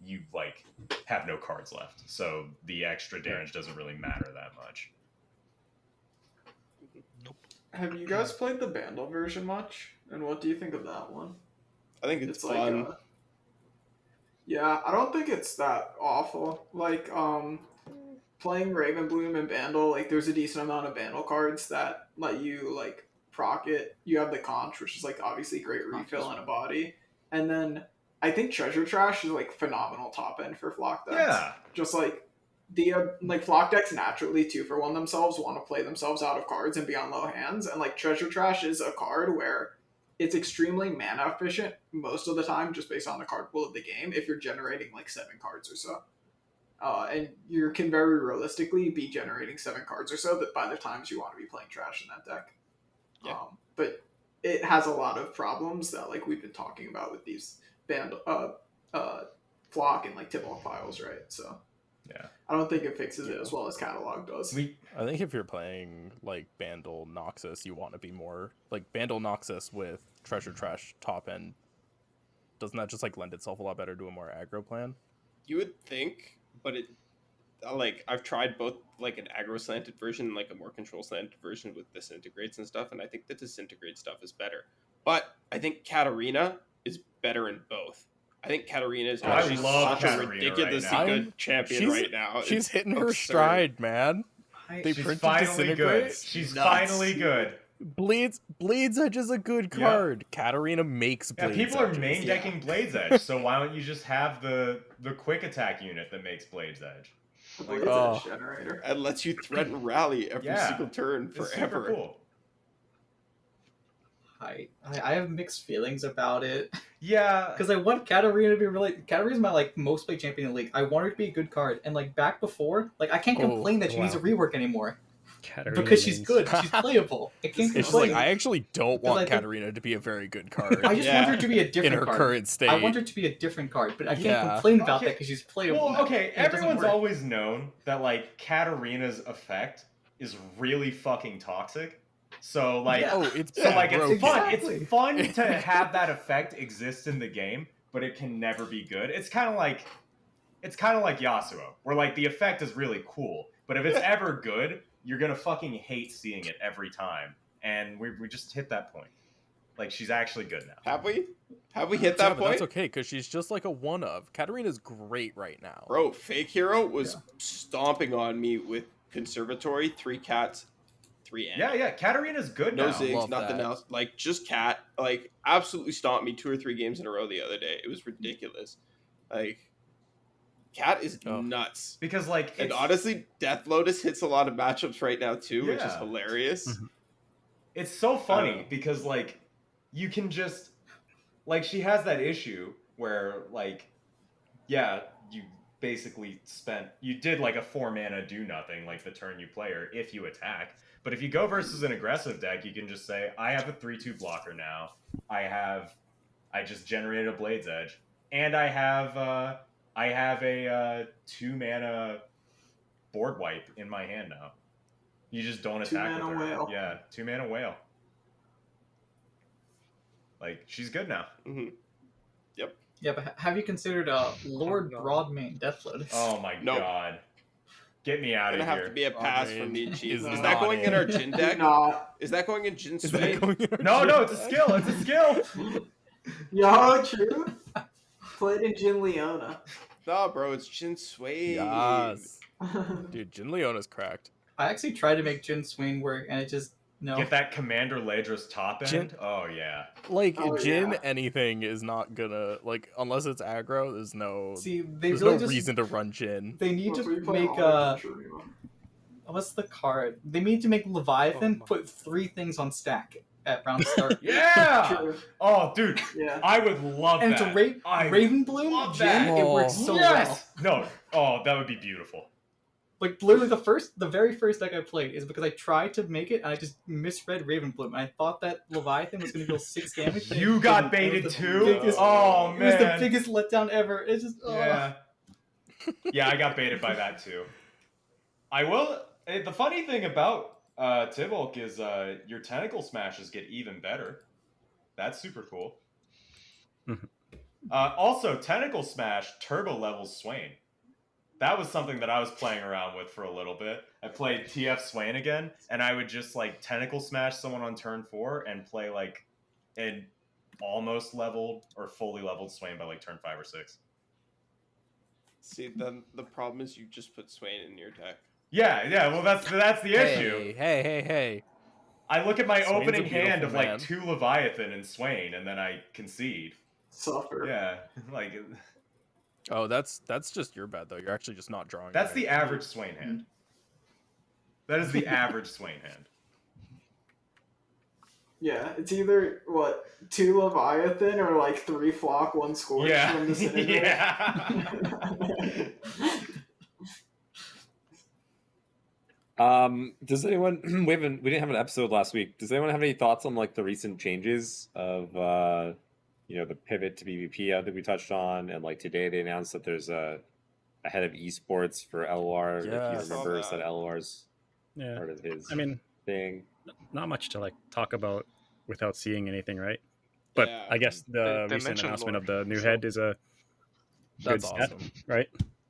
you like have no cards left. So the extra damage doesn't really matter that much. Have you guys played the Bandle version much? And what do you think of that one? I think it's fun. Yeah, I don't think it's that awful. Like, playing Ravenbloom and Bandle, like, there's a decent amount of Bandle cards that let you, like, proc it. You have the Conch, which is, like, obviously great refill and a body. And then I think Treasure Trash is, like, phenomenal top end for Flock decks. Yeah. Just, like, the, like, Flock decks naturally, 2-for-1 themselves, want to play themselves out of cards and be on low hands. And, like, Treasure Trash is a card where it's extremely mana efficient most of the time, just based on the card pool of the game, if you're generating like 7 cards or so. And you can very realistically be generating 7 cards or so that by the times you want to be playing trash in that deck. Yeah. But it has a lot of problems that like we've been talking about with these Flock and like Tybalt files, right? So Yeah. I don't think it fixes it as well as Catalog does. I think if you're playing like Bandle Noxus, you want to be more like Bandle Noxus with Treasure Trash top end. Doesn't that just like lend itself a lot better to a more aggro plan? You would think, but it like I've tried both like an aggro slanted version and like a more control slanted version with disintegrates and stuff, and I think the disintegrate stuff is better. But I think Katarina is better in both. I think Katarina is I actually love such a Katarina ridiculously right now. good champion She's- right now. She's It's hitting her absurd. stride, man. They She's printed finally Disintegrate. good. She's Nuts. finally good. Blades Edge is a good Yeah. card. Katarina makes Yeah, Blades people are Edges. main decking Blades Edge, so why don't you just have the quick attack unit that makes Blades Edge? The Like, Blade's oh. Edge generator. And lets you threaten rally every Yeah. single turn It's super forever. cool. I have mixed feelings about it Yeah. because I want Katarina to be really. Katarina's my like most played champion in the league. I want her to be a good card, and like back before, like I can't Oh, complain that she needs a wow. rework anymore Katarina because she's means- good. She's playable. I can't It's just complain. like I actually don't Because I want think- Katarina to be a very good card I just Yeah. want her to be a in different her card. current state. I want her to be a different card, but I can't Yeah. complain about Okay. that because she's playable. Well, now, okay, and it doesn't everyone's work. always known that like Katarina's effect is really fucking toxic. So like Yeah. Oh, it's so like broken. it's fun. Exactly. It's fun to have that effect exist in the game, but it can never be good. It's kind of like Yasuo, where like the effect is really cool, but if it's ever good, you're gonna fucking hate seeing it every time. And we just hit that point. Like she's actually good now. Have we? Have we hit Yeah, that but point? that's okay because she's just like a one of. Katarina's great right now. Bro, Fake Hero was stomping on me with Conservatory, 3 cats, 3 N. Yeah, Katarina's good No now. zigs, Love nothing that. else. Like, just cat. Like, absolutely stomped me 2 or 3 games in a row the other day. It was ridiculous. Like, cat is Oh. nuts. Because like And it's, honestly, Death Lotus hits a lot of matchups right now, too, which is Yeah. hilarious. Mhm. it's so funny know. because like you can just like she has that issue where like yeah you basically you did like a 4 mana do nothing like the turn you play her if you attack, but if you go versus an aggressive deck you can just say I have a 3/2 blocker now, I just generated a Blade's Edge, and I have a 2 mana board wipe in my hand now. You just don't attack with 2 her. mana whale. Yeah, 2 mana whale. Like she's good now. Mhm. Yeah, but have you considered Lord no. Broadmane Death Lotus? Oh my Nope. god. Get me out Gonna of have here. to be a pass man, from me, Chief. is Is not that going in our in. Jhin Do deck? not. Is that going in Jhin Is that Sway? going in our No, Jhin it's a deck? skill. It's a skill. Yo, true. Played in Jhin Leona. Nah, bro, it's Jhin Sway. Yes. Dude, Jhin Leona's cracked. I actually tried to make Jhin Swain work, and it just no. Get that Commander Ladra's top end. Jhin- Oh yeah. Like, Oh, Jhin yeah. anything is not gonna, like, unless it's aggro, there's no See, they there's really no just reason to run Jhin. they need Well, so to you play make all the Katarina. what's the card? They need to make Leviathan Oh, my. put 3 things on stack at round start. Yeah. True. Oh, dude, Yeah. I would love And that. to I Ravenbloom, love Jhin, that. it works so well. yes. No. Oh, that would be beautiful. Like literally the very first deck I played is because I tried to make it and I just misread Ravenbloom and I thought that Leviathan was going to deal 6 damage. and it You got didn't. It was baited the too. biggest- Oh It was the man. biggest letdown ever. It's just Yeah. Yeah, I got baited by that too. I will. The funny thing about Tibulk is your tentacle smashes get even better. That's super cool. Mhm. Also, tentacle smash turbo levels Swain. That was something that I was playing around with for a little bit. I played TF Swain again, and I would just like tentacle smash someone on turn 4 and play like an almost leveled or fully leveled Swain by like turn 5 or 6. See, then the problem is you just put Swain in your deck. Yeah. Well, that's the issue. Hey. I look at my Swain's a opening hand of beautiful like man. 2 Leviathan and Swain, and then I concede. Suffer. Yeah, like Oh, that's just your bad though. You're actually just not drawing. that's right. the average Swain hand. That is the average Swain hand. Yeah, it's either 2 Leviathan or like 3 Flock, 1 Scorch Yeah, from the Synergistic. yeah. Does anyone we didn't have an episode last week. Does anyone have any thoughts on like the recent changes of the pivot to PvP? I think we touched on, and like today they announced that there's a head of esports for LOR. Yeah, I If you saw remember, that. that LOR's Yeah. part of his I mean, thing. not much to like talk about without seeing anything, right? But Yeah. I guess the They recent mentioned announcement lore, of the new so- head is a good That's step, awesome. right?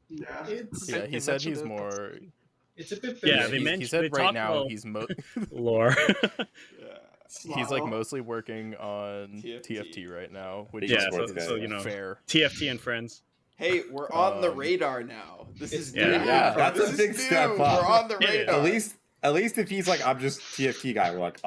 Yeah. It's Yeah, They he said mentioned he's it, more. it's a bit Yeah, bigger. they he mentioned- said they right talked now about- he's Lore. Yeah. he's like Smile. mostly working on TFT. TFT right now, which Yeah, is so you know. fair. TFT and friends. Hey, we're on the Um, radar now. This is Yeah. new. Yeah, that's This a is big new. step We're up. on the It is. radar. At least if he's like, I'm just TFT guy, we're like,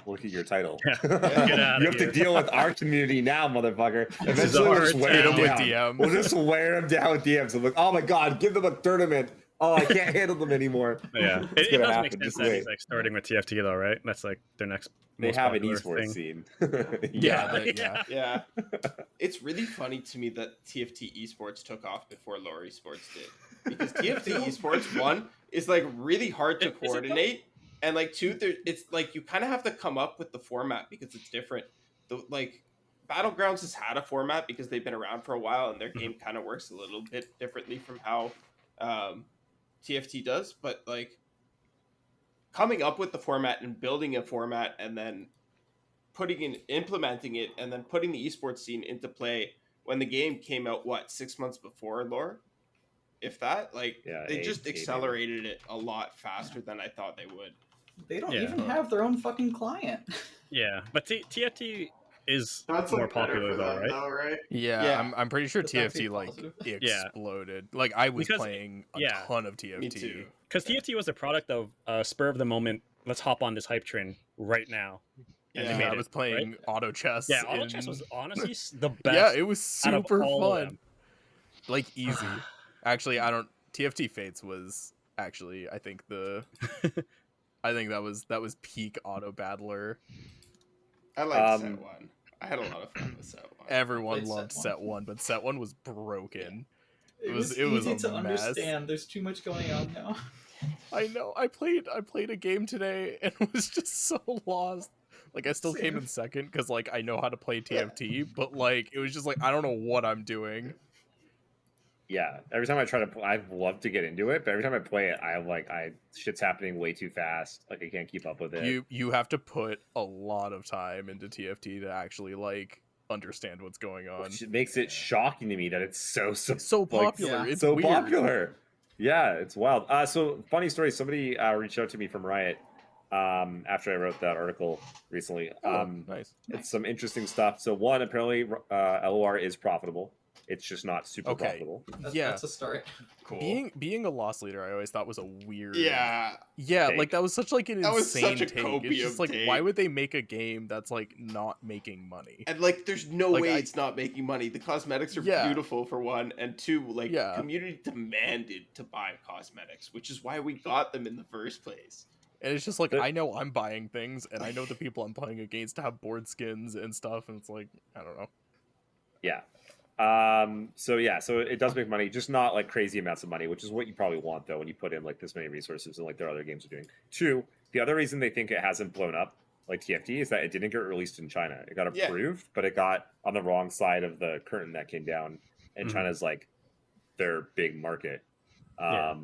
look at your title. Get outta You have to here. deal with our community now, motherfucker. This is Eventually, we'll our just wear town. him With down. DM. We'll just wear him down with DMs. I'm like, oh my god, give them a tournament. Oh, I can't handle them anymore. Yeah, It's it gonna does happen. make sense Just that he's wait. like starting with TFT though, right? That's like their next They most have an popular esports thing. scene. Yeah, yeah. Yeah, it's really funny to me that TFT esports took off before Lore esports did, because TFT esports, one, is like really hard to Is it though? coordinate, and like two, there it's like you kind of have to come up with the format because it's different. The like Battlegrounds has had a format because they've been around for a while, and their game kind of works a little bit differently from how TFT does, but like coming up with the format and building a format and then implementing it and then putting the esports scene into play when the game came out 6 months before Lore, if that, like, Yeah, they eight, just maybe. accelerated it a lot faster than I thought they would. They don't Yeah. even have their own fucking client. Yeah, but TFT is That's more like better popular for though, them, right? though, right? Yeah, Yeah. I'm pretty sure That's actually TFT like positive. Yeah. exploded. Like I was Because- playing a yeah. ton of TFT. Me too. Because TFT was a product of spur of the moment. Let's hop on this hype train right now. And they Yeah, made I it, was playing auto chess. Yeah, auto chess in- was honestly the best. Yeah, it was out of super all of fun. them. Like easy. Actually, I don't. TFT Fates was actually I think that was peak auto battler. I liked Um, set one. I had a lot of fun with set one. Everyone played loved set set one, but set one was broken. It was- was it was easy a to mess. understand. There's too much going on now. I know. I played a game today and was just so lost. Like I still came Same. in second because like I know how to play TFT, but like it was just like I don't know what I'm doing. Yeah, every time I try to, I'd love to get into it, but every time I play it, shit's happening way too fast. Like I can't keep up with it. You have to put a lot of time into TFT to actually like understand what's going on. Which makes it shocking to me that it's so So like, popular. yeah. It's so weird. popular. Yeah, it's wild. So funny story. Somebody reached out to me from Riot after I wrote that article recently. Nice. It's some interesting stuff. So one, apparently, LOR is profitable. It's just not super Okay. profitable. Yeah. That's a start. Cool. Being a loss leader, I always thought was a weird. Yeah, Yeah, take. like that was such like an That was insane such a take. It's copium just like take. why would they make a game that's like not making money? and like there's no Like, way I- it's not making money. The cosmetics are Yeah. beautiful for one, and two, like Yeah. community demanded to buy cosmetics, which is why we got them in the first place. And it's just like But- I know I'm buying things, and I know the people I'm playing against have board skins and stuff, and it's like I don't know. Yeah. So it does make money, just not like crazy amounts of money, which is what you probably want though when you put in like this many resources and like their other games are doing. Two, the other reason they think it hasn't blown up like TFT is that it didn't get released in China. It got Yeah. approved, but it got on the wrong side of the curtain that came down, and Mhm. China's like their big market. Yeah.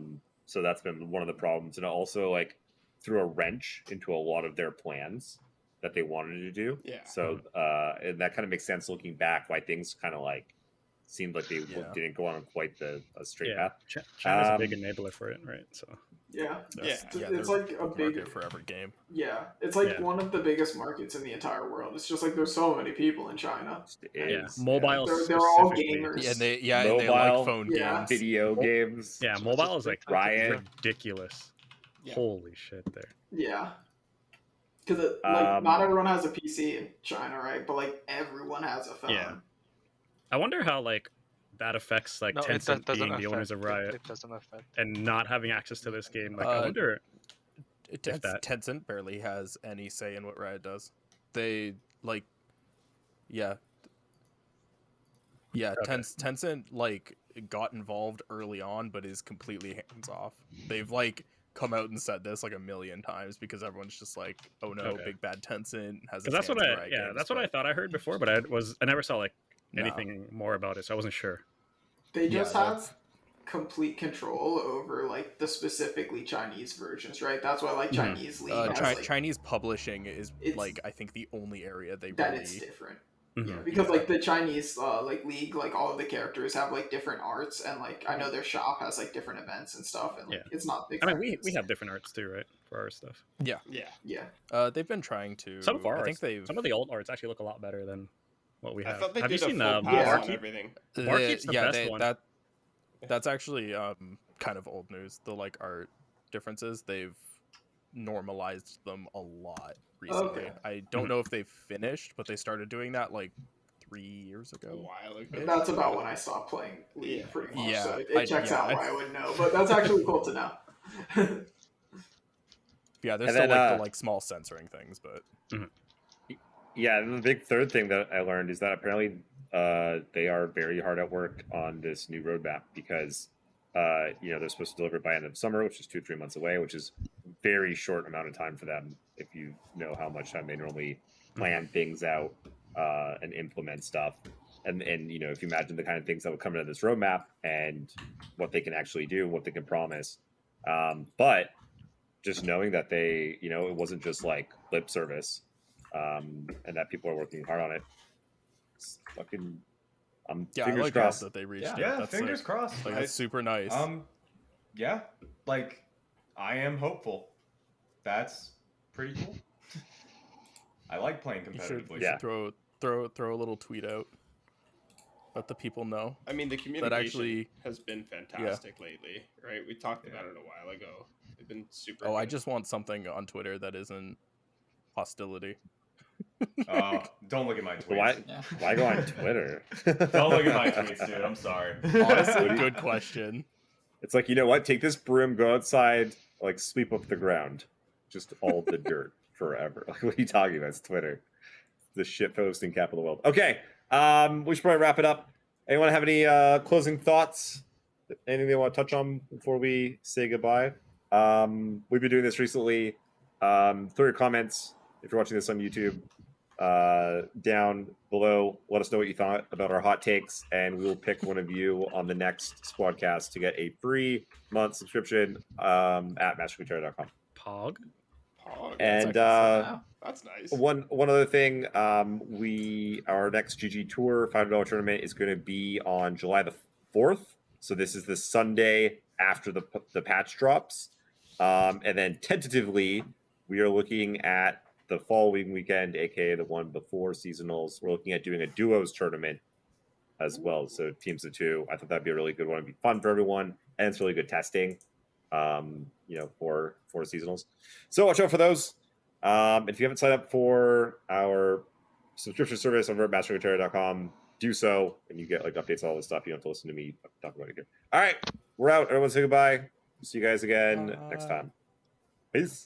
So that's been one of the problems, and it also like threw a wrench into a lot of their plans that they wanted to do. Yeah. So and that kind of makes sense looking back why things kind of like seemed like they Yeah. didn't go on quite a straight Yeah, path. China's a big enabler for it, right? So Yeah. Yeah. It's they're like a market big for every game. Yeah, it's like Yeah. one of the biggest markets in the entire world. It's just like there's so many people in China. yeah, Is, mobile. They're all specifically. gamers. Yeah, and they like Mobile, phone yeah. games. video games. Yeah, mobile is like Riot. ridiculous. Yeah. Holy shit! There. Yeah. Because Um, not everyone has a PC in China, right? But like everyone has a phone. Yeah. I wonder how like that affects like No, it Tencent doesn't being affect. the owners of Riot It doesn't affect. and not having access to this game. Like I wonder. If that- Tencent barely has any say in what Riot does. They like, yeah, Okay. Tencent like got involved early on, but is completely hands off. They've like come out and said this like a million times because everyone's just like, oh no, Okay. big bad Tencent has. Because that's what that's what I thought I heard before, but I never saw like anything more about it, so I wasn't sure. They Yeah, just that's- have complete control over like the specifically Chinese versions, right? That's why like Mhm. Chinese League has like, Chinese publishing is it's- like I think the only area they that really. it's different. Mhm. Yeah, because like the Chinese like League, like all of the characters have like different arts, and like I know their shop has like different events and stuff, and like, Yeah. it's not. I mean, we have different arts too, right, for our stuff. Yeah. Yeah. They've been trying to. Some of our I think arts, they've. some of the old arts actually look a lot better than what we I have. thought they Have did you a seen full pass on Barkeep? everything. Barkeep's the best one. That's actually kind of old news. The like art differences, they've normalized them a lot recently. Okay. I don't know if they've finished, but they started doing that like 3 years A ago. while ago. That's about when I stopped playing League, Yeah. pretty much. Yeah, So it checks out why I would know, but that's actually cool to know. Yeah, there's And still then, like the like small censoring things, but Yeah, and the big third thing that I learned is that apparently they are very hard at work on this new roadmap because they're supposed to deliver it by end of summer, which is 2-3 months away, which is very short amount of time for them if you know how much time they normally plan things out and implement stuff. And if you imagine the kind of things that would come into this roadmap and what they can actually do, what they can promise. But just knowing that they, it wasn't just like lip service, and that people are working hard on it. It's fucking, yeah, I fingers like crossed. that they reached Yeah, it. That's fingers sick. crossed. Like, that's super nice. Yeah, like I am hopeful. That's pretty cool. I like playing You should, competitively. Yeah. throw a little tweet out. Let the people know. I mean, the communication actually- has been fantastic lately, right? We talked about it a while ago. They've been super. Oh, I good. just want something on Twitter that isn't hostility. Don't look at my tweets. Why, Yeah. why go on Twitter? Don't look at my tweets, dude. I'm sorry. Honestly, good question. It's like, you know what? Take this broom, go outside, like sweep up the ground. Just all the dirt forever. Like, what are you talking about? It's Twitter. The shit posting capital of the world. Okay. We should probably wrap it up. Anyone have any closing thoughts? Anything they want to touch on before we say goodbye? We've been doing this recently. Throw your comments if you're watching this on YouTube down below. Let us know what you thought about our hot takes, and we will pick one of you on the next Squadcast to get a free month subscription at masterguitar.com. Pog. Pog, And Wow. that's nice. one other thing, our next GG Tour $5 tournament is going to be on July the 4th. So this is the Sunday after the patch drops, and then tentatively we are looking at the following weekend, aka the one before seasonals. We're looking at doing a duos tournament as well. So teams of two. I thought that'd be a really good one. It'd be fun for everyone, and it's really good testing. For seasonals. So watch out for those. If you haven't signed up for our subscription service over at masterguitar.com, do so, and you get like updates on all this stuff. You don't have to listen to me talk about it here. All right, we're out. Everyone say goodbye. See you guys again next time. Peace.